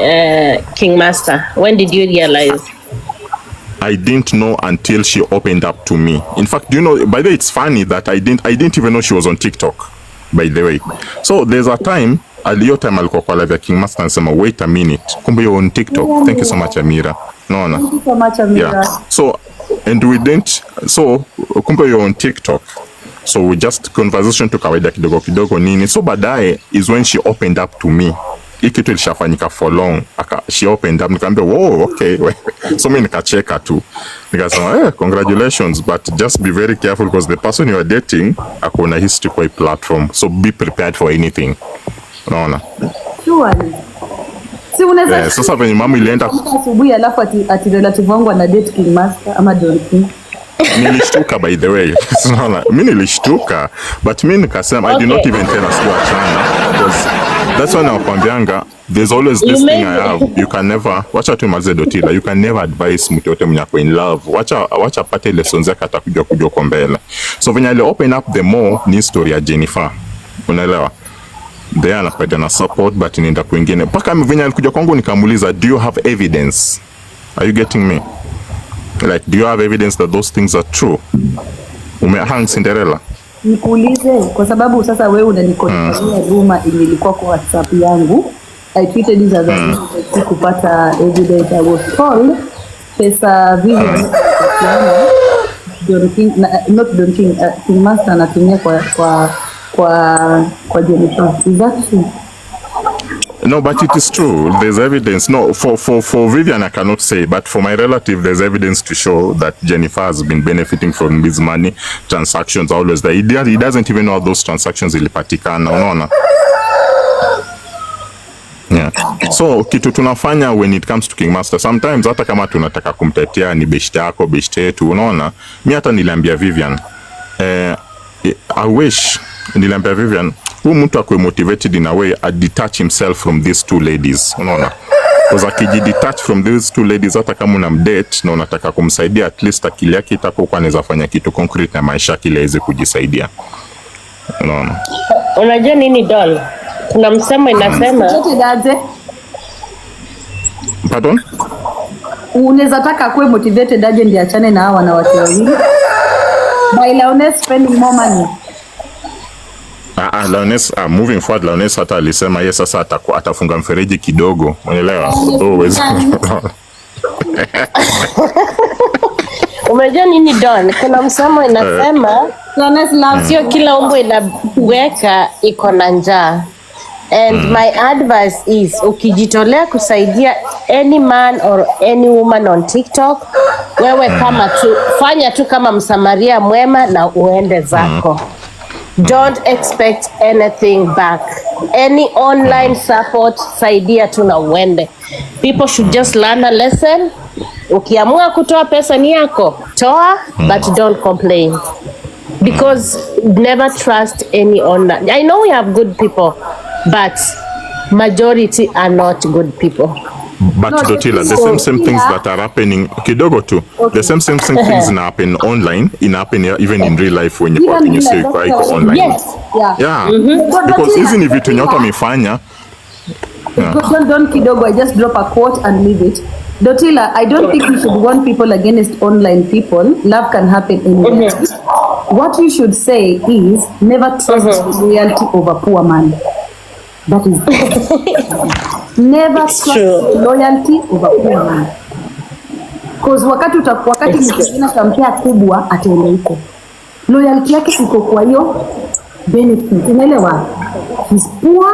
King Master? When did you realize? I didn't know until she opened up to me. In fact, you know, by the way, it's funny that I didn't even know she was on TikTok, by the way. So there's a time, alikuwa kwa live ya King Master anasema, wait a minute, kumbe you're on TikTok. Yeah, thank you so much, Amira. No. Thank you so much, Amira. Yeah. So, and we didn't, so kumbe you're on TikTok. So we just conversation to kawaida kidogo nini. So baadaye is when she opened up to me. Hii kitu ilishafanyika for long. She opened up, nikamwambia wow, okay. So mimi nikacheka tu. Nikasema congratulations, but just be very careful because the person you are dating akona history kwa platform. So be prepared for anything. Unaona? Surely. Si unaweza sasa venye mama ilienda asubuhi alafu ati relative wangu ana date King Master ama Don King. nilishtuka by the way. Mimi nilishtuka, but mimi nikasema I did not even tell us kuachana, because that's when nakwambianga there's always this thing I have. You can never, wacha tu maze Dotila, you can never advise mtu yote mwenye in love. Wacha pate lessons zake atakuja kwa mbele. So when I open up the more ni story ya Jennifer. Unaelewa? They anapata na support, but nienda kwingine. Paka venye alikuja kwangu nikamuuliza, do you have evidence? Are you getting me? Like, do you have evidence that those things are true? Umehang Cinderella? Nikuulize kwa sababu sasa wewe unanikonfirmia rumor ilikuwa kwa WhatsApp yangu. I tweeted this as a kupata evidence. I was told pesa Vivian Don King, not Don King, King Master anatumia kwa Jennifer. Is that true? No, but it is true. There's evidence. No, for Vivian I cannot say, but for my relative there's evidence to show that Jennifer has been benefiting from these money transactions always there. He doesn't even know how those transactions ilipatikana. Unaona? Yeah. So kitu tunafanya when it comes to King Master, sometimes hata kama tunataka kumtetea ni beshte yako, beshte yetu, unaona? Mimi hata niliambia Vivian, I wish niliambia Vivian, huyu mtu akwe motivated in a way, detach himself from these two ladies, unaona? Because akijidetach from these two ladies, hata kama unamdate na unataka kumsaidia, at least akili yake itakuwa anaweza fanya kitu concrete na maisha yake aweze kujisaidia. Unaona? Unajua nini Don? Kuna msemo inasema Pardon? Unaweza taka kuwe motivated aje ndiye achane na hawa na watu wawili. By Lioness spending more money. Lioness, moving forward, Lioness hata alisema yes, sasa atafunga mfereji kidogo. Unaelewa? Umejua nini Don? Kuna msemo inasema Lioness love sio kila umbo inaweka iko na njaa. And my advice is ukijitolea kusaidia any man or any woman on TikTok, wewe kama tu fanya tu kama msamaria mwema na uende zako. Don't expect anything back. Any online support, saidia tu na uende. People should just learn a lesson. Ukiamua kutoa pesa ni yako, toa, but don't complain. Because never trust any online. I know we have good people, but majority are not good people. But no, Dotila, the same things that are happening kidogo too. Okay. The same things happen online, happen even in real life when you say iko online. Yes. Yeah. Because even if vitu nyoto amefanya. Don't kidogo, I just drop a quote and leave it. Dotila, I don't think you should warn people against online people. Love can happen anywhere. What you should say is never trust loyalty over poor man. That is never trust loyalty over poor man. Because wakati mkina kampea kubwa ataenda huko. Loyalty yake iko kwa hiyo benefit. Unaelewa? He's poor,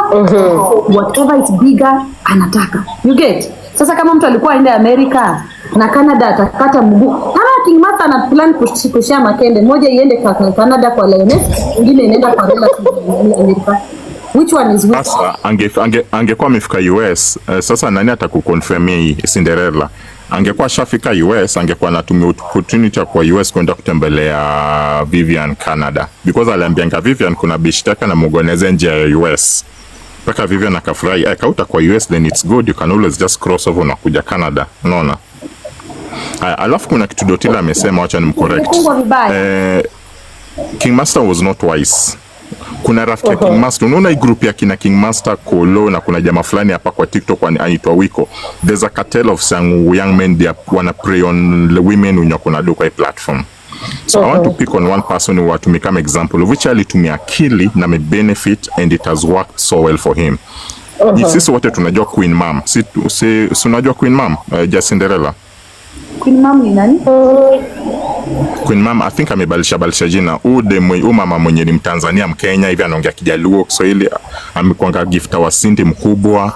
whatever is bigger anataka. You get? Sasa kama mtu alikuwa aende Amerika na Canada atakata mguu. Kama King Master ana plan kushia makende, moja iende kwa Canada kwa Lioness, nyingine inaenda kwa Amerika. Which one is which? Sasa angekuwa amefika US, sasa nani atakuconfirmia hii Cinderella? Angekuwa shafika US, angekuwa anatumia opportunity kwa US kwenda kutembelea Vivian Canada. Because aliambianga Vivian kuna bishtaka na mugoneze nje ya US. Paka Vivian akafurahi, kauta kwa US, then it's good, you can always just cross over na kuja Canada. Unaona? Alafu kuna kitu Dotila amesema, wacha nimcorrect. King Master was not wise. Kuna rafiki ya King Master, unaona hii group ya kina King Master Kolo na kuna jamaa fulani hapa kwa TikTok anaitwa Wiko. There's a cartel of young men they wanna prey on the women wenye kuna do kwa platform. So I want to pick on one person who to become example of which alitumia akili na me benefit and it has worked so well for him. Sisi wote tunajua Queen Mom. Si unajua Queen Mom, Cinderella. Queen Mom ni nani? Queen Mom, I think amebalisha jina. Mama mwenye ni Mtanzania Mkenya hivi anaongea Kijaluo Kiswahili, amekuanga gifta wa Cindy mkubwa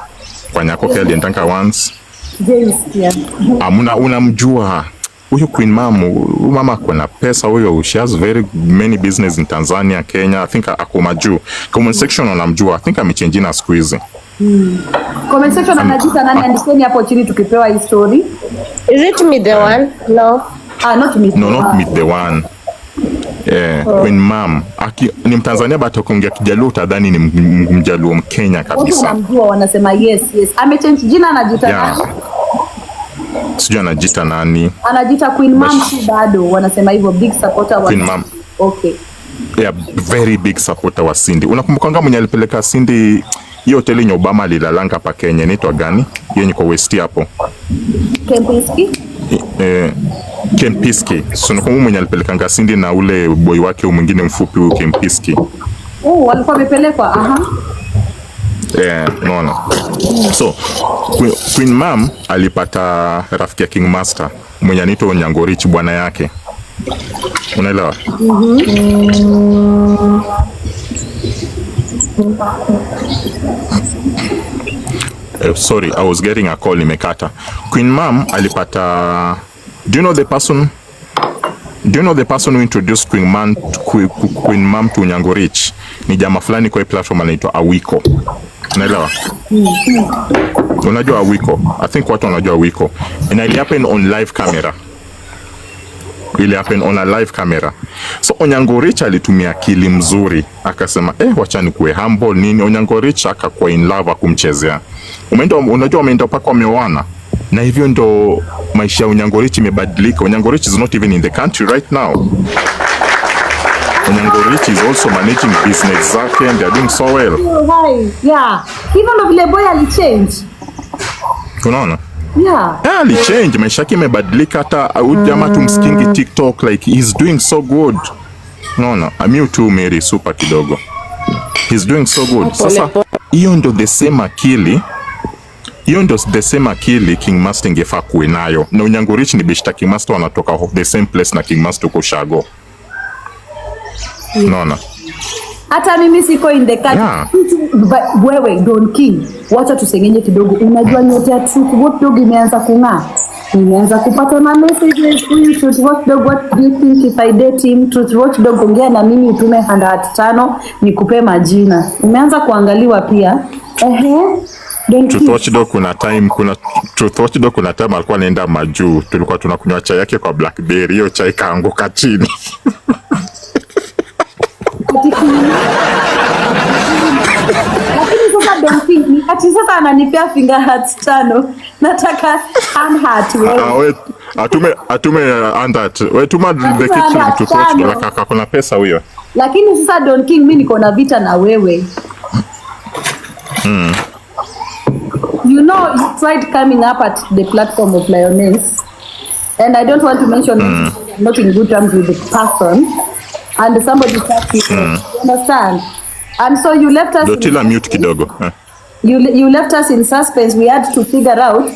kwa nyako kwa aliendanga once. Unamjua huyo Queen Mom? Mama kuna pesa huyo, she has very many business in Tanzania, Kenya. I think akomaju. Comment section unamjua. I think amechange na siku hizi. Comment section anajita nani, andikeni hapo chini tukipewa hii story. Is it me the one? No. Not meet. No, not meet the one. Queen Mam ni Mtanzania but akiongea Kijaluo utadhani ni Mjaluo Mkenya kabisa. Wanamjua, wanasema yes. Amechange jina, anajiita nani? Sijui anajiita nani. Anajiita Queen Mam bado, wanasema hivyo, big supporter wa Queen Mam. Okay. Yeah, very big supporter wa Cindy. Unakumbuka mwenye alipeleka Cindy hiyo hoteli yenye Obama alilalanga hapa Kenya, inaitwa gani? Yenye kwa West hapo. Kempiski? Kempiski. So nakumbuka mwenye alipeleka Cindy na ule boy wake mwingine mfupi huyo Kempiski. Walikuwa wamepelekwa. No. So Queen Mam alipata rafiki ya King Master mwenye anaitwa Nyangorich bwana yake. Unaelewa? Sorry, I was getting a call, nimekata. Queen Mam alipata. Do you know the person who introduced Queen Mam to Nyangorich? Ni jamaa fulani kwa platform anaitwa Awiko. Unaelewa? Unajua Awiko? I think watu wanajua Awiko. And it happened on live camera. Ili happen on a live camera. So Nyangorich alitumia akili mzuri, akasema wacha nikuwe humble nini. Nyangorich akakuwa in love akumchezea. Unajua wameenda paka wameoana. Na hivyo ndo maisha ya Nyangorich imebadilika. Nyangorich is not even in the country right now. Nyangorich is also managing business zake and they are doing so well. Yeah. Even though vile boy alichange. Unaona? Yeah, alichange, maisha yake imebadilika, hata jamaa tumskingi TikTok like he's doing so good. Unaona? Amiu tu Mary super kidogo. He's doing so good. Sasa hiyo ndo the same akili King Master ingefaa kuwe nayo. Na Nyangorich ni beshta King Master, wanatoka the same place na King Master uko Shago. Unaona? hata mimi siko in the country. But wewe Don King, wacha tusengenye kidogo. Unajua nyota ya Truth Watchdog imeanza kung'aa. Nimeanza kupata na messages huyu Truth Watchdog, what do you think if I date him? Truth Watchdog, ongea na mimi utume 500 nikupe majina. Umeanza kuangaliwa pia. Truth Watchdog kuna time alikuwa anaenda majuu. Tulikuwa tunakunywa chai yake kwa Blackberry, hiyo chai kaanguka chini. Ati sasa ananipea finger hearts 5. Nataka hand heart wewe. Atume hand heart. Wewe tuma the kitchen to touch like kuna pesa huyo. Lakini sasa Don King, mimi niko na vita na wewe. You know, you tried coming up at the platform of Lioness, and I don't want to mention I'm not in good terms with the person, and somebody touched you. You understand? And so you left us. Dotila mute kidogo. You left us in suspense. We had to figure out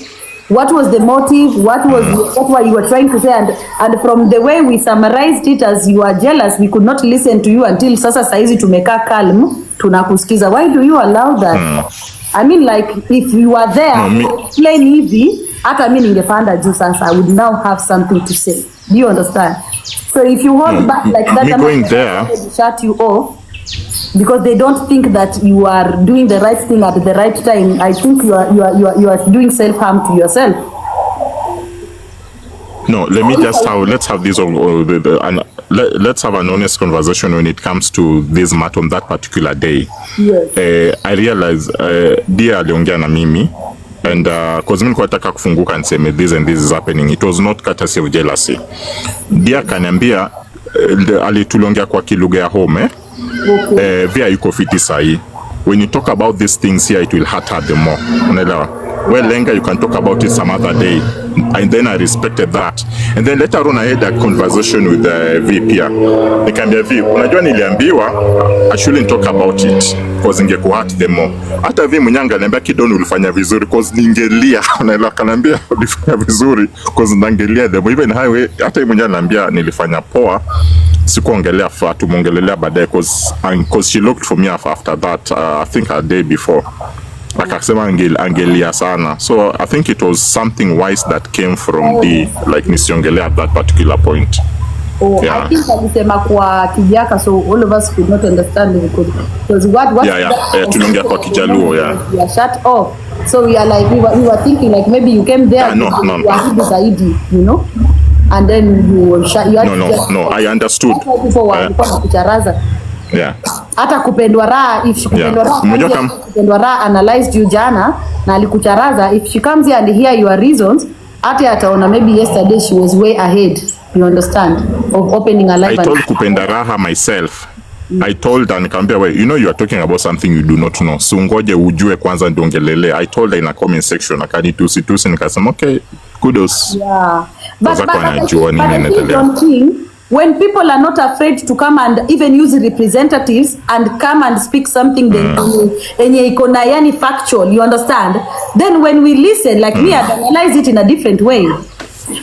what was the motive, what were you were trying to say, and from the way we summarized it as you are jealous, we could not listen to you until sasa saizi tumekaa calm tunakusikiza. Why do you allow that? I mean, like, if you were there, explain hivi, hata mimi ningepanda juu sasa, I would now have something to say. Do you understand? So if you hold back like that, me going there, shut you off because they don't think that you are doing the right thing at the right time. I think you are doing self-harm to yourself. No, let's have this let's have an honest conversation when it comes to this matter on that particular day. Yes. I realize Dia aliongea na mimi and cause mimi nataka kufunguka niseme this and this is happening. It was not courtesy of jealousy. Dia kaniambia alituliongea kwa kilugha ya home via yuko fiti sahi. When you talk about these things here, it will hurt her the more. Unaelewa? Well, Lenga, you can talk about it some other day. And then I respected that. And then later on I had a conversation with the VP. Nikamwambia VP, unajua niliambiwa I shouldn't talk about it because ingekuwa hurt them more. Hata VP mnyanga ananiambia Kidoni ulifanya vizuri because ningelia. Unaelewa, kananiambia ulifanya vizuri because nangelia them. Even highway hata yeye mwenyewe ananiambia nilifanya poa. Sikuongelea fatu mongelelea baadaye because she looked for me after that I think a day before. Akasema angelia sana. So I think it was something wise that came from the like nisiongelea at that particular point. I think alisema kwa Kijaka, so all of us could not understand it because what tuliongea kwa Kijaluo we are shut off, so we are like we were thinking like maybe you came there no. zaidi, you know. and then you had no, I understood. People were kucharaza. Yeah. Hata kupendwa raha, if she kupendwa raha analyzed you jana na alikucharaza, if she comes here and hear your reasons, hata ataona maybe yesterday she was way ahead, you understand, of opening a live. I told kupenda raha myself. I told her nikamwambia, well, you know you are talking about something you do not know, so ngoje ujue kwanza ndio ongelele. I told her in a comment section, akanitusi nikasema okay, kudos. Yeah, but nini when people are not afraid to come and even use representatives and come and speak something enye iko na yani factual, you understand, then when we listen, like me, I analyze it in a different way.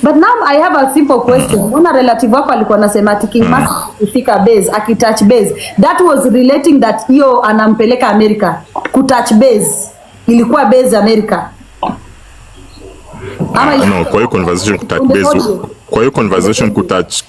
But now I have a simple question. Una relative wako alikuwa anasema King Master kufika base, akitouch base, that was relating that hiyo anampeleka America, kutouch base ilikuwa base America. No, kwa hiyo conversation kutouch base, kwa hiyo conversation kutouch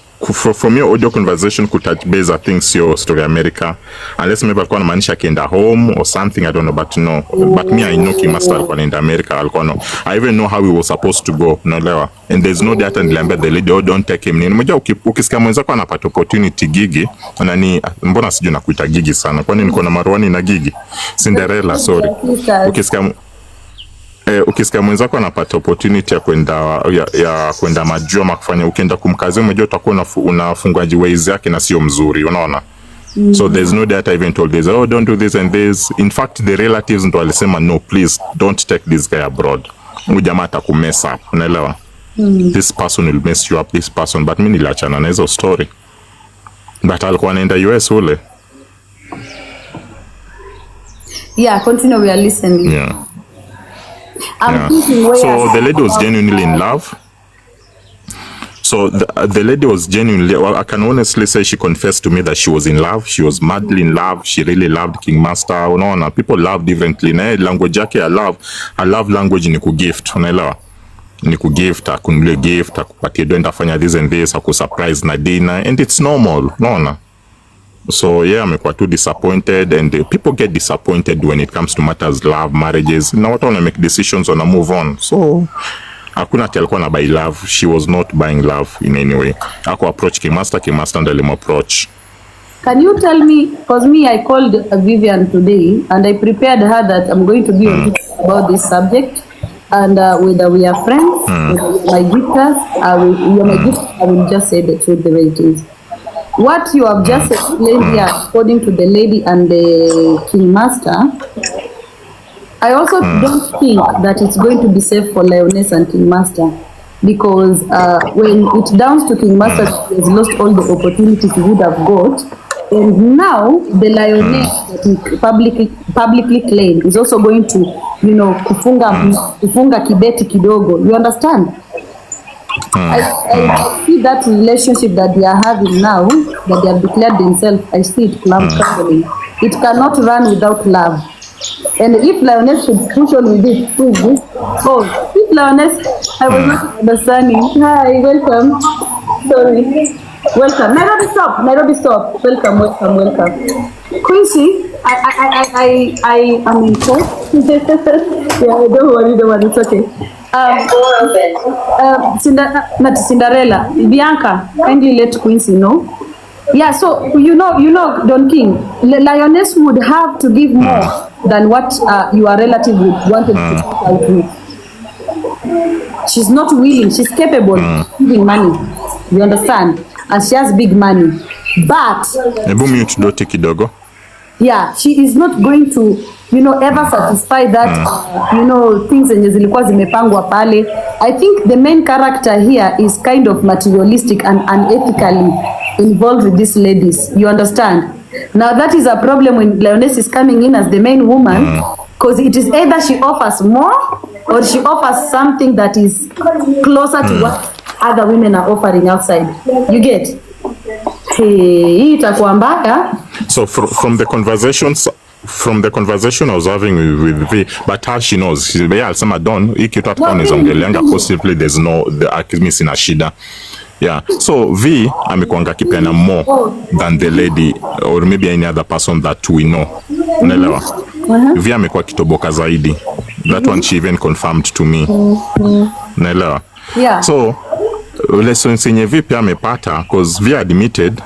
from your audio conversation kutouch base, I think sio story America, unless maybe alikuwa anamaanisha akienda home or something, I don't know, but no. But me, I know King Master alikuwa anaenda America, alikuwa no. I even know how he was supposed to go, unaelewa, and there's no data niliambia the lady, oh don't take him nini. Unajua ukisikia mwenzako anapata opportunity gigi, nani, mbona sijui nakuita gigi sana, kwani niko na Marwani na gigi Cinderella, sorry. Ukisikia mwenzako anapata opportunity ya kwenda majua makufanya, ukienda kumkazia umejua utakuwa unafungaji ways yake na sio mzuri, unaona. So there's no data even told this, oh don't do this and this. In fact the relatives ndo walisema no, please don't take this guy abroad, jamaa atakumess up, unaelewa. This person will mess you up, this person. But mimi niliachana na hizo story, but alikuwa anaenda US ule. Yeah, continue, we are listening. Yeah. So the lady was genuinely in love. So the lady was genuinely, well, I can honestly say she confessed to me that she was in love. She was madly in love. She really loved King Master. Unaona, people love differently. Na language yake I love language ni kugift, unaelewa. Ni kugift, akunulie gift, akupatie doenda fanya this and this, akusurprise na dinner, and it's normal, unaona. So yeah, amekuwa too disappointed, and people get disappointed when it comes to matters love, marriages. Na watu wana make decisions, wana move on. So hakuna ati alikuwa na buy love. She was not buying love in any way. Ako approach King Master ndo alimu approach. Can you tell me, because me, I called Vivian today and I prepared her that I'm going to be on about this subject, and whether we are friends, my gifters, I will just say the truth the way it is. What you have just explained here, according to the lady and the King Master, I also don't think that it's going to be safe for Lioness and King Master, because when it downs to King Master, he has lost all the opportunities he would have got, and now the Lioness that he publicly claimed is also going to, you know, kufunga kibeti kidogo. You understand? I see that relationship that they are having now, that they have declared themselves, I see it crumbling. It cannot run without love. And if Lioness should push on with it, if Lioness, I was not understanding. Hi, welcome. Sorry. Welcome. Nairobi stop. Welcome. Quincy, I am in court. Yeah, don't worry, it's okay. Not Cinderella. Bianca, kindly let Quincy know. Yeah, so you know, Don King, Lioness would have to give more than what your relative wanted to take out with. She's not willing. She's capable of giving money. You understand? And she has big money. But yeah, she is not going to, ever satisfy that, things zenye zilikuwa zimepangwa pale. I think the main character here is kind of materialistic and unethically involved with these ladies. You understand? Now that is a problem when Lioness is coming in as the main woman, because it is either she offers more or she offers something that is closer to what other women are offering outside. You get? Hey, itakuwa mbaya. So from the conversation I was having with V, but how she knows, alisema Don, hii kitu atakuwa ongelanga possibly there's no mimi sina shida. Yeah. So V amekuanga kipiana more than the lady or maybe any other person that we know. Unaelewa? V amekuwa kitoboka zaidi. That one she even confirmed to me. Unaelewa? Yeah. So lessons yenye vipi amepata, cause via admitted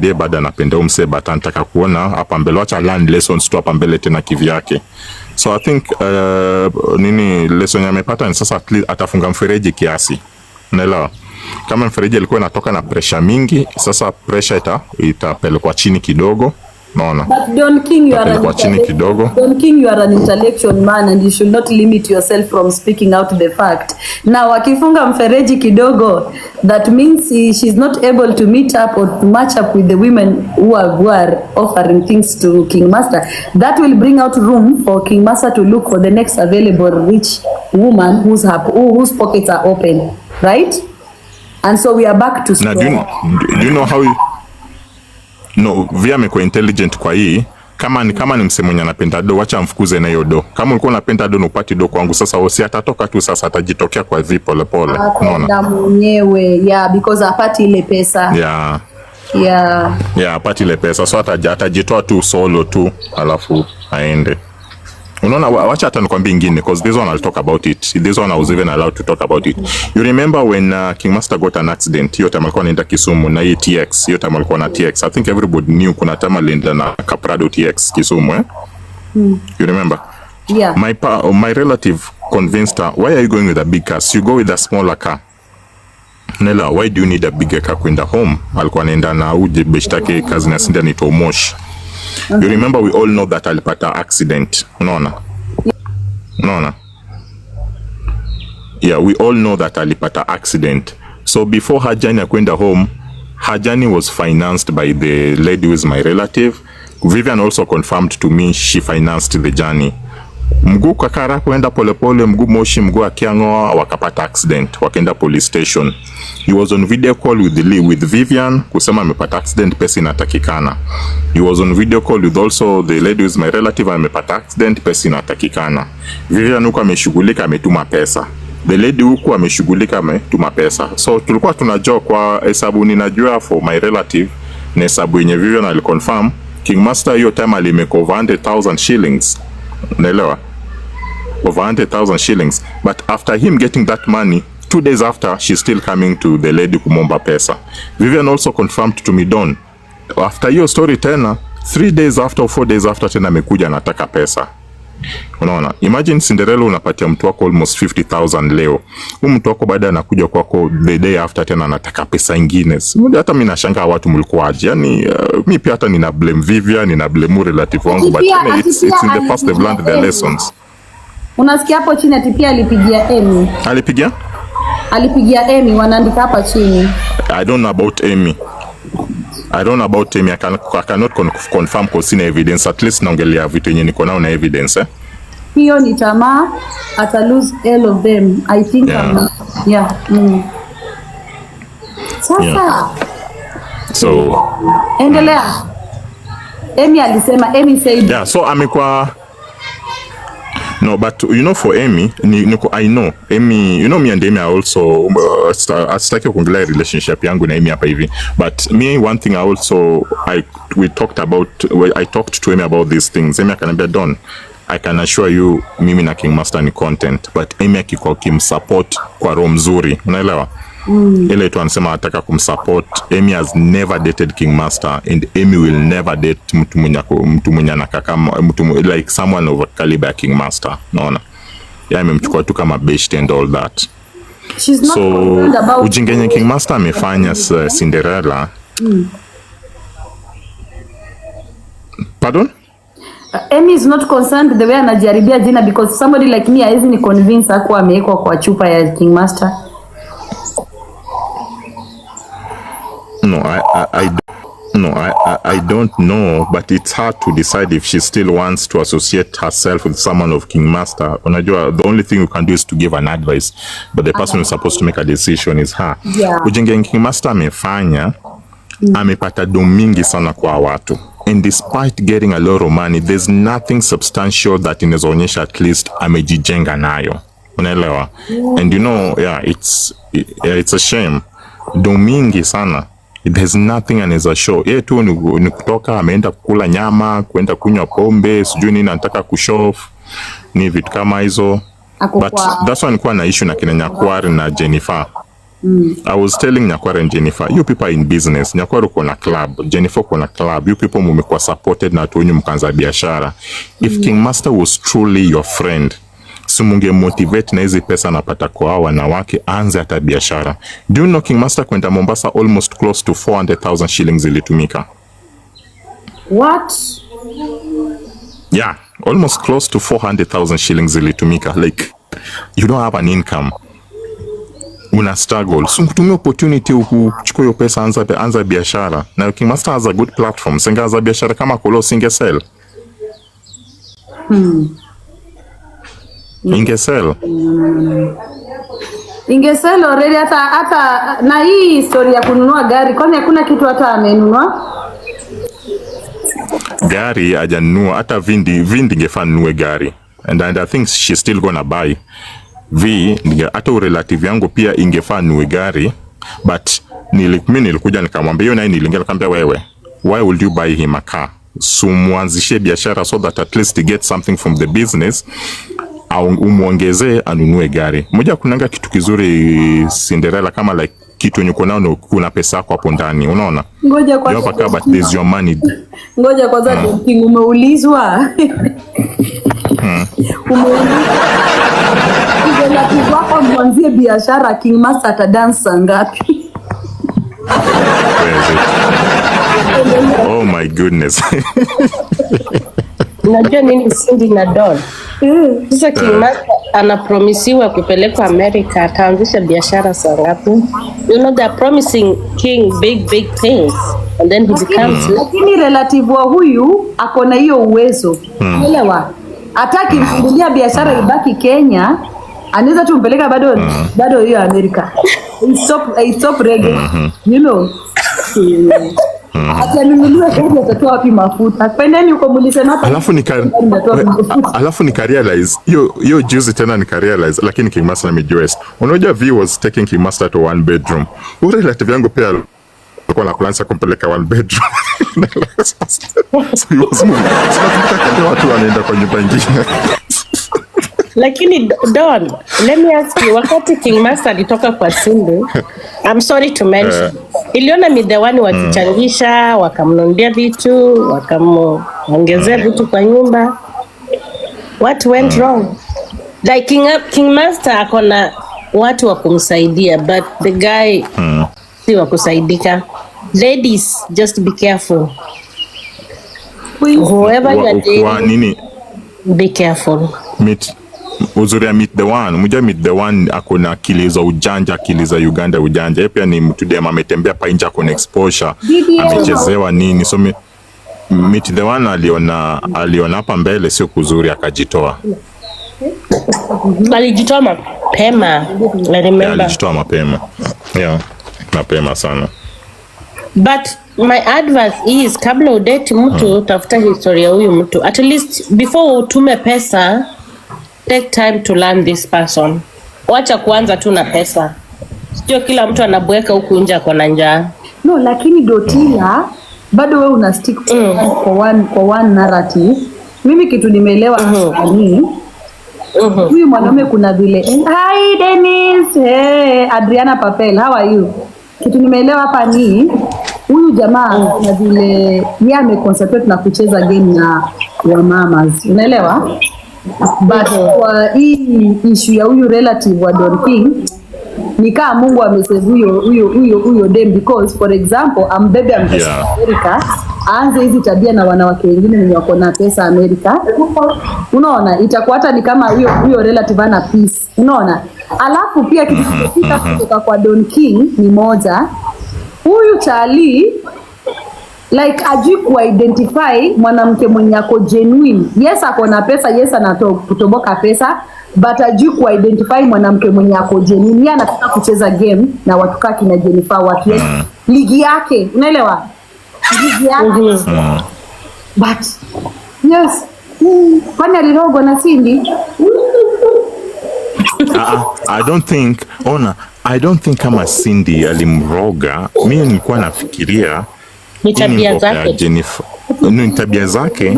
yeye bado anapenda umse, but anataka kuona hapa mbele, wacha learn lessons tu hapa mbele tena kivyake. So I think nini lesson amepata ni sasa atafunga mfereji kiasi. Unaelewa? Kama mfereji ilikuwa inatoka na pressure mingi, sasa pressure itapelekwa chini kidogo. Naona. But Don King, you are an intellectual man and you should not limit yourself from speaking out the fact. Now, akifunga mfereji kidogo, that means she's not able to meet up or to match up with the women who are offering things to King Master. That will bring out room for King Master to look for the next available rich woman whose pockets are open, right? And so we are back to square. Now, do you know how no, via amekuwa intelligent kwa hii. Kama ni msemo mwenye anapenda do, wacha mfukuze na hiyo do. Kama ulikuwa unapenda do na upati do kwangu, sasa osi atatoka tu, sasa atajitokea kwa hivi pole pole. Unaona? Mwenyewe, yeah, because apati ile pesa. Yeah, apati ile pesa. So atajitoa tu solo tu, alafu aende. Unaona, wacha hata nikwambie ingine, because this one I'll talk about it. This one I was even allowed to talk about it. You remember when King Master got an accident? Hiyo time alikuwa anaenda Kisumu na hii TX. Hiyo time alikuwa na TX. I think everybody knew kuna time alienda na Caprado TX Kisumu, eh? You remember? Yeah. My relative convinced her, why are you going with a big car? So you go with a smaller car. Nela, why do you need a bigger car kwenda home? Alikuwa anaenda na uje beshtake kazi na Cinderella to Mosh. You remember we all know that alipata accident. Unaona? Yeah, we all know that alipata accident. So before her journey kwenda home, her journey was financed by the lady who is my relative. Vivian also confirmed to me she financed the journey. Mguu kakara kwenda polepole, mguu Moshi, mguu akiangoa, wakapata accident, wakaenda police station. He was on video call with Vivian kusema amepata accident, pesa inatakikana. He was on video call with also the lady who is my relative, amepata accident, pesa inatakikana. Vivian huko ameshughulika, ametuma pesa. The lady huko ameshughulika, ametuma pesa. So tulikuwa tunajua kwa hesabu ninajua for my relative, na hesabu yenye Vivian aliconfirm, King Master hiyo time alimake over 100,000 shillings. Unaelewa? Over 100,000 shillings. But after him getting that money, 2 days after, she's still coming to the lady kumomba pesa. Vivian also confirmed to me, Don, after your story tena, 3 days after or 4 days after tena amekuja anataka pesa. Unaona? Imagine Cinderella unapatia mtu wako almost 50,000 leo. Huyu mtu wako baada anakuja kwako the day after tena anataka pesa ingine. Hata mimi nashangaa watu mlikuwaje. Yaani mimi pia hata nina blame Vivian, nina blame relative wangu, but it's in the past they've learned their lessons. Unasikia hapo chini ati pia alipigia Amy. Alipigia Amy, wanaandika hapa chini. I don't know about Amy. I cannot confirm kwa sina evidence. At least naongelea vitu yenye niko nao na evidence, eh. Hiyo ni tamaa, ata lose all of them. I think yeah. Sasa. Yeah. So endelea. Amy said. Yeah, so amekuwa no, but you know for Amy, I know Amy, you know me and Amy are also astaki kuongelea relationship yangu na Amy hapa hivi, but me one thing I talked to Amy about these things. Amy akaniambia, Don, I can assure you mimi na King Master ni content, but Amy akikuwa kimsupport kwa roho mzuri, unaelewa? Ile tu anasema ataka kumsupport. Amy has never dated King Master and Amy will never date mtu mwenye anakaka like someone of a caliber King Master. Naona yeye amemchukua tu kama best and all that. She's not concerned about ujingenye King Master amefanya Cinderella. Pardon? Amy is not concerned the way anajaribia jina, because somebody like me haizi ni convince hakuwa amewekwa kwa chupa ya King Master. I don't know, but it's hard to decide if she still wants to associate herself with someone of King Master. Unajua, the only thing you can do is to give an advice, but the person who's supposed to make a decision is her. Yeah. Ujinga King Master amefanya, amepata do mingi sana kwa watu. And despite getting a lot of money, there's nothing substantial that inaonyesha at least amejijenga nayo. Unaelewa? And you know, yeah, it's a shame. Do mingi sana. There's nothing anaweza show. Yeye tu ni kutoka ameenda kukula nyama, kwenda kunywa pombe, sijui nini anataka kushow. Ni vitu kama hizo. But that's why nilikuwa na issue na kina Nyakwari na Jennifer. I was telling Nyakwara and Jennifer, you people are in business. Nyakwara uko na club, Jennifer uko na club. You people mumekuwa supported na watu wenyu mkaanza biashara. If King Master was truly your friend, si munge motivate na hizi pesa napata kwa hawa wanawake, anze hata biashara. Do you know King Master kwenda Mombasa almost close to 400,000 shillings ilitumika? What? Yeah, almost close to 400,000 shillings ilitumika. Like, you don't have an income. Una struggle. So kutumia opportunity kuchukua hiyo pesa, anza biashara. Na King Master has a good platform. Singaza biashara kama kolo singesell. Ingesell. Ingesell already hata na hii historia ya kununua gari, kwani hakuna kitu hata amenunua? Gari hajanunua, hata Vindi ingefaa nunue gari. And I think she's still gonna buy. Hata relative yangu pia ingefaa nunue gari, but mimi nilikuja nikamwambia, hiyo naye nikamwambia, wewe, why would you buy him a car? So muanzishe biashara so that at least he gets something from the business, au umuongezee anunue gari. Moja kunanga kitu kizuri Cinderella, kama like kitu nyuko nao kuna pesa yako hapo ndani, unaona? Ngoja kwa sababu but there's your money. Ngoja kwanza King, umeulizwa. Umeulizwa. Ila kwa mwanzie biashara King Master atadansa ngapi? Oh my goodness. Unajua nini Cindy na Don? Sasa King Master anapromisiwa kupelekwa America, ataanzisha biashara saa ngapi? You know they're promising King big things and then he becomes. Lakini relative wa huyu ako na hiyo uwezo. Unaelewa? Hataki kufungulia biashara ibaki Kenya, anaweza tu mpeleka bado hiyo America. Stop reggae. You know. Atanunuliwa kwa atatoa wapi mafuta? Pendeni uko mulisema hapa. Alafu nikarealize hiyo juzi tena nikarealize, lakini King Master amejua. Unajua V was taking King Master to 1 bedroom. Ule relative yangu pia alikuwa na plans ya kumpeleka 1 bedroom. So he was moving. So watu wanaenda kwa nyumba nyingine. Lakini Don, let me ask you, wakati King Master alitoka kwa Cindy, I'm sorry to mention, iliona midhewani wakichangisha, wakamnunulia vitu, wakamuongezea vitu kwa nyumba. What went wrong? Like King Master akona watu wa kumsaidia, but the guy si wa kusaidika. Ladies, just be careful. Whoever you are dating, be careful. Uzuri ya Meet the One akona akili za ujanja, akili za Uganda ujanja. Yeye pia ni mtu dem ametembea pa nje, akona exposure, amechezewa nini. So Meet the One aliona hapa mbele sio kuzuri, akajitoa. Alijitoa mapema. I remember. Alijitoa mapema. Yeah, mapema sana. But my advice is, kabla udate mtu, tafuta historia huyu mtu. At least before utume pesa, take time to learn this person. Wacha kuanza tu na pesa. Sio kila mtu anabweka huku nje akona njaa. No, lakini Dotila bado wewe una stick kwa one narrative. Mimi kitu nimeelewa ni huyu mwanaume kuna vile, hi Dennis, hey Adriana Papel, how are you? Kitu nimeelewa hapa ni huyu jamaa kuna vile yeye ameconcentrate na kucheza game na mamas. Unaelewa? But kwa hii issue ya huyu relative wa Don King, nikaa Mungu amesave huyo dem, because for example ambebe America, aanze hizi tabia na wanawake wengine wenye wako na pesa America. Unaona, itakuwa hata ni kama huyo relative ana peace. Unaona? Alafu pia kitu kutoka kwa Don King ni moja, huyu Charlie like ajui ku-identify mwanamke mwenye ako genuine. Yes ako na pesa, yes kutoboka pesa, but ajui ku-identify mwanamke mwenye ako genuine. Yeye anataka kucheza game na watu kaki na Jennifer, watu ligi yake, unaelewa? Ligi yake. But yes, kwani alirogo na Cindy? I don't think kama Cindy alimroga. Mimi nilikuwa nafikiria ni tabia zake. Jennifer. Ni tabia zake,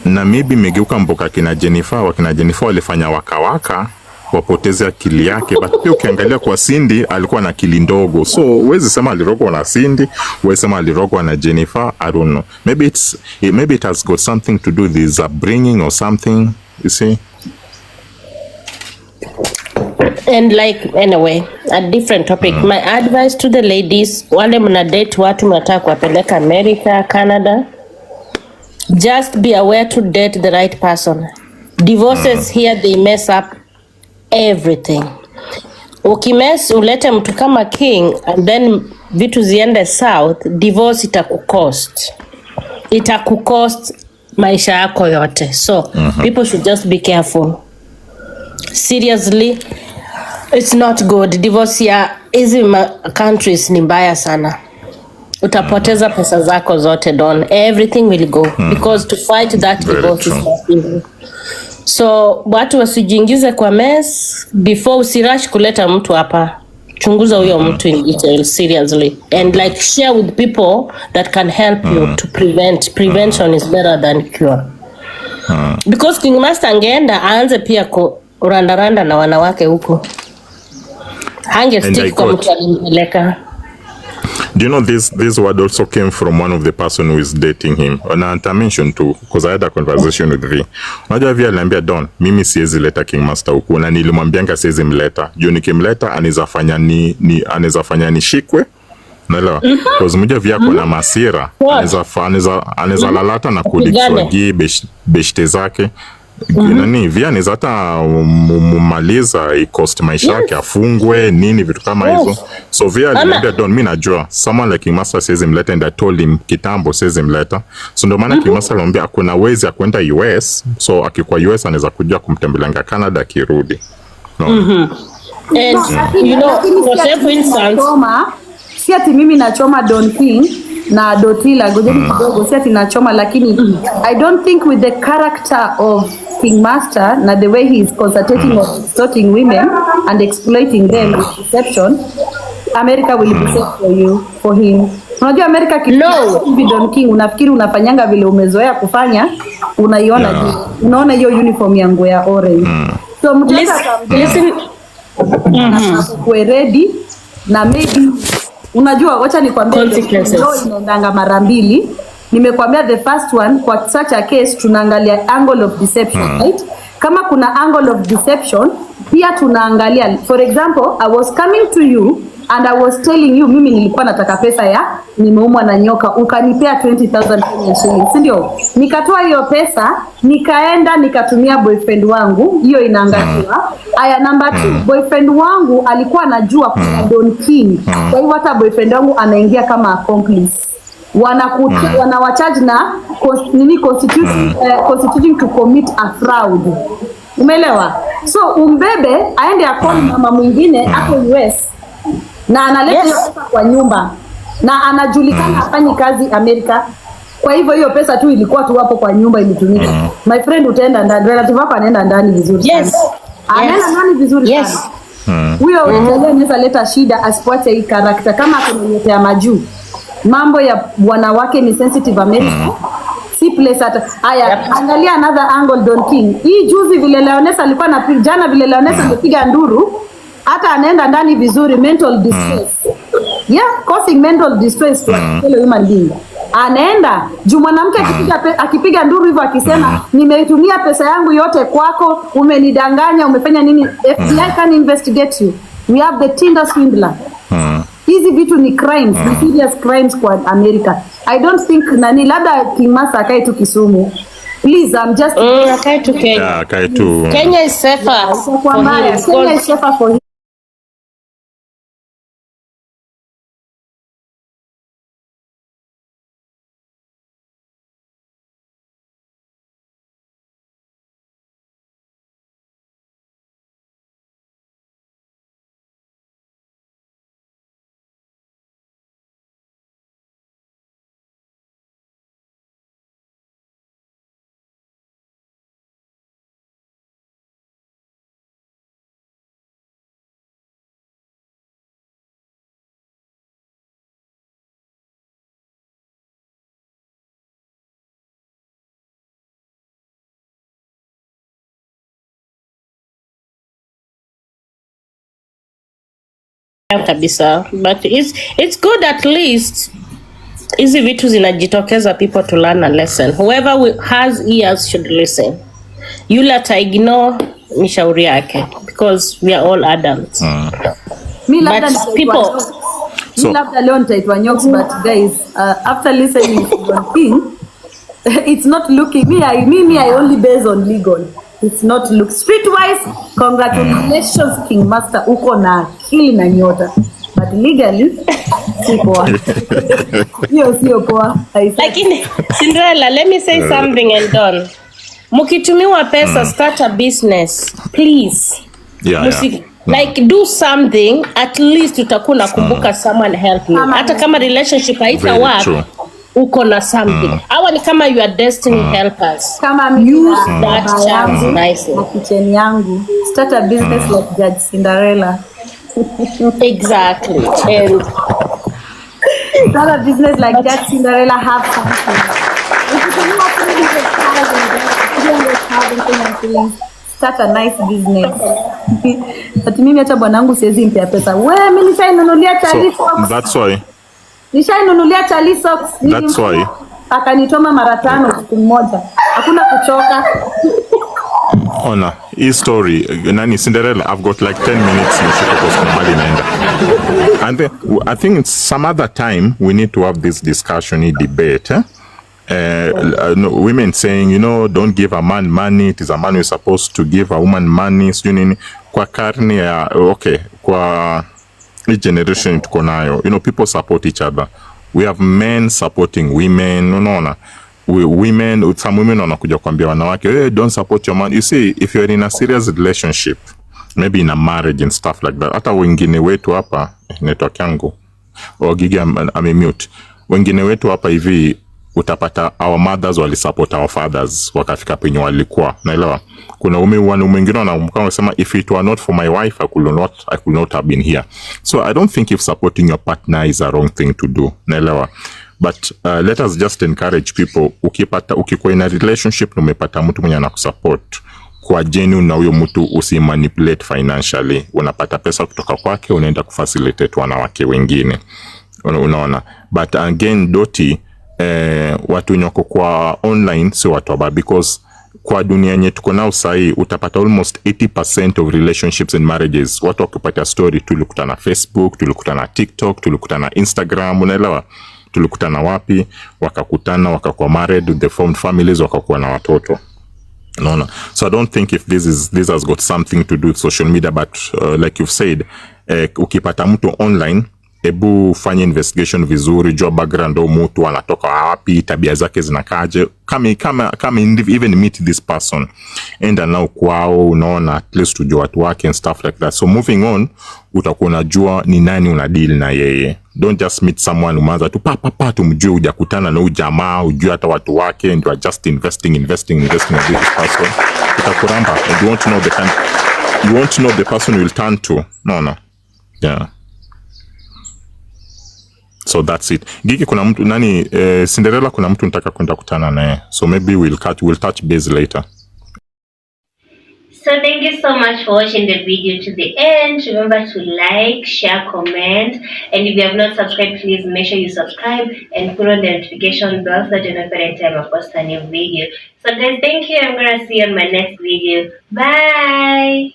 na maybe megeuka mboka kina Jennifer walifanya waka wapoteze akili yake. But pia ukiangalia kwa Cindy alikuwa na akili ndogo, so huwezi sema alirogwa na Cindy, huwezi sema alirogwa na Jennifer. I don't know, maybe it has got something to do with his upbringing or something, you see. And like, anyway, a different topic. My advice to the ladies, wale mna date watu mnataka kuwapeleka America, Canada, just be aware to date the right person. Divorces here, they mess up everything. Ukimess ulete mtu kama King and then vitu ziende south, divorce itakucost maisha yako yote. So people should just be careful. Seriously, it's not good. Divorce ya hizi countries ni mbaya sana. Utapoteza pesa zako zote, Don. Everything will go because to fight that divorce is not easy. So watu wasijiingize kwa mess before usirash kuleta mtu hapa. Chunguza huyo mtu in detail, seriously, and like share with people that can help you to prevent. Prevention is better than cure. Because King Master angeenda aanze pia kurandaranda na wanawake huko. Hange stick kwa mtu alimpeleka. Do you know this word also came from one of the person who is dating him? And I mentioned too, because I had a conversation with V. Unajua V aliambia Don, mimi siwezi leta King Master huku, na nilimwambianga siwezi mleta. Juu nikimleta anaweza fanya nishikwe. Unaelewa? Because mmoja V ako na masira, anaweza lalata na kudiswagi beshte zake. Nani via anaweza hata mumaliza i-cost maisha yake, afungwe nini vitu kama hizo. So via aliniambia Don, mimi najua someone like King Master says mleta, and I told him kitambo says mleta. So ndio maana King Master alimwambia kuna ways ya kwenda US, so akikuwa US anaweza kuja kumtembelea Canada akirudi. And you know, for instance, si ati mimi nachoma Don King na Dotila gojeni kidogo, si ati nachoma, lakini I don't think with the character of King Master na the way he is concentrating on extorting women and exploiting them with deception, America will be safe for him. Unajua America hivi Don King unafikiri unafanyanga vile umezoea kufanya, unaiona unaona hiyo uniform yangu ya orange. So listen, kwa ready na maybe unajua, wacha nikwambie ndio inaendanga mara mbili. Nimekwambia the first one, kwa such a case tunaangalia angle of deception, right? Kama kuna angle of deception pia tunaangalia, for example, I was coming to you and I was telling you mimi nilikuwa nataka pesa ya nimeumwa na nyoka, ukanipea 20,000 Kenyan shillings, ndio nikatoa hiyo pesa nikaenda nikatumia boyfriend wangu, hiyo inaangaliwa. Aya, number 2, boyfriend wangu alikuwa anajua kuna Don King, kwa hiyo hata boyfriend wangu anaingia kama accomplice, wanawacharge na constituting to commit a fraud. Umeelewa? So umbebe aende akoni mama mwingine hapo US na analeta hiyo pesa kwa nyumba na anajulikana hafanyi kazi Amerika. Kwa hivyo hiyo pesa tu ilikuwa tu hapo kwa nyumba ilitumika. My friend, utaenda ndani, relative wako anaenda ndani vizuri sana. Anaenda ndani vizuri sana. Huyo anaweza leta shida asipoache hii character kama kuna ya majuu. Mambo ya wanawake ni sensitive America. Si place hata. Haya, angalia another angle Don King. Hii juzi vile Leonesa alikuwa anapiga, jana vile Leonesa amepiga nduru, hata anaenda ndani vizuri, mental distress. Causing mental distress to a fellow human being. Anaenda juu mwanamke akipiga nduru hivyo akisema nimeitumia pesa yangu yote kwako, umenidanganya, umefanya nini, FBI can investigate you. We have the Tinder swindler. Hizi vitu ni crimes, ni serious crimes kwa America. I don't think nani labda King Master akae tu Kisumu. Please, I'm just akae tu Kenya. Yeah, akae tu. Kenya is safer. Kenya is safer for him. kabisa, but it's good at least hizi vitu zinajitokeza, people to learn a lesson. Whoever has ears should listen. Yule ata ignore ni shauri yake, because we are all adults. Mi labda But people, mi labda leo nitaitwa Nyox, but guys, after listening to John King, it's not looking, I only base on legal. It's not look streetwise. Congratulations King Master, uko na akili na nyota, but legally si poa. Hiyo sio poa. lakini Cinderella, let me say something and done. Mukitumiwa pesa, start a business, please. Yeah. Like do something, at least utakuwa nakumbuka someone help me. Hata kama relationship haita work, uko na something. Hawa ni kama you are destiny helpers. Kama use that chance nicely. Na kitchen yangu, start a business like Judge Cinderella. Exactly. And start a business like Judge Cinderella, have something. Start a nice business. But mimi hata bwanangu siwezi mpea pesa. Wewe mimi nishainunulia Charlie socks. That's why. Nishainunulia Charlie socks. That's why. Akanitoma mara 5 siku moja. Hakuna kuchoka. Ona, hii story nani Cinderella, I've got like 10 minutes nishike kwa mahali naenda. And then, I think it's some other time we need to have this discussion, debate. No, women saying, don't give a man money, it is a man who is supposed to give a woman money. Kwa karne ya, okay, kwa hii generation tuko nayo, people support each other. We have men supporting women, unaona. Some women wanakuja kuambia wanawake, hey, don't support your man. You see, if you're in a serious relationship, maybe in a marriage and stuff like that, hata wengine wetu hapa, network yangu, Gigi amemute, wengine wetu hapa hivi, utapata our mothers wali support our fathers wakafika penye walikuwa, naelewa. Kuna wengine wanasema if it were not for my wife I could not have been here. So I don't think if supporting your partner is a wrong thing to do, naelewa. But let us just encourage people, ukikuwa in a relationship na umepata mtu mwenye anakusupport kwa genuine, na huyo mtu usimanipulate financially. Unapata pesa kutoka kwake, unaenda kufacilitate wanawake wengine, unaona. But again, Doti, watu nyoko kwa online si watu wabaya, because kwa dunia nye tuko nao sahi utapata almost 80% of relationships and marriages watu wakipata story, tulikutana Facebook, tulikutana TikTok, tulikutana Instagram, unaelewa. Tulikutana wapi, wakakutana, wakakuwa married, they formed families, wakakuwa na watoto, unaona. So I don't think if this has got something to do with social media, but like you've said, ukipata mtu online, ebu fanya investigation vizuri, jua background au mtu anatoka wapi, tabia zake zinakaje, kama even meet this person, enda nao kwao, unaona, at least tujua watu wake and stuff like that. So moving on, utakuwa unajua ni nani una deal na yeye. Don't just meet someone umaanza tu pa tumjue, hujakutana na huyu jamaa, ujue hata watu wake, and you are just investing in this person. Utakuramba, and you won't know the person you will turn to. No. Yeah. So that's it. Gigi, kuna mtu nani Cinderella, kuna mtu nataka kwenda kutana naye. So maybe we'll touch base later. So thank you so much for watching the video to the end. Remember to like, share, comment, and if you have not subscribed, please make sure you subscribe and put on the notification bell so that you know every time I post a new video. So guys, thank you. I'm gonna see you on my next video. Bye.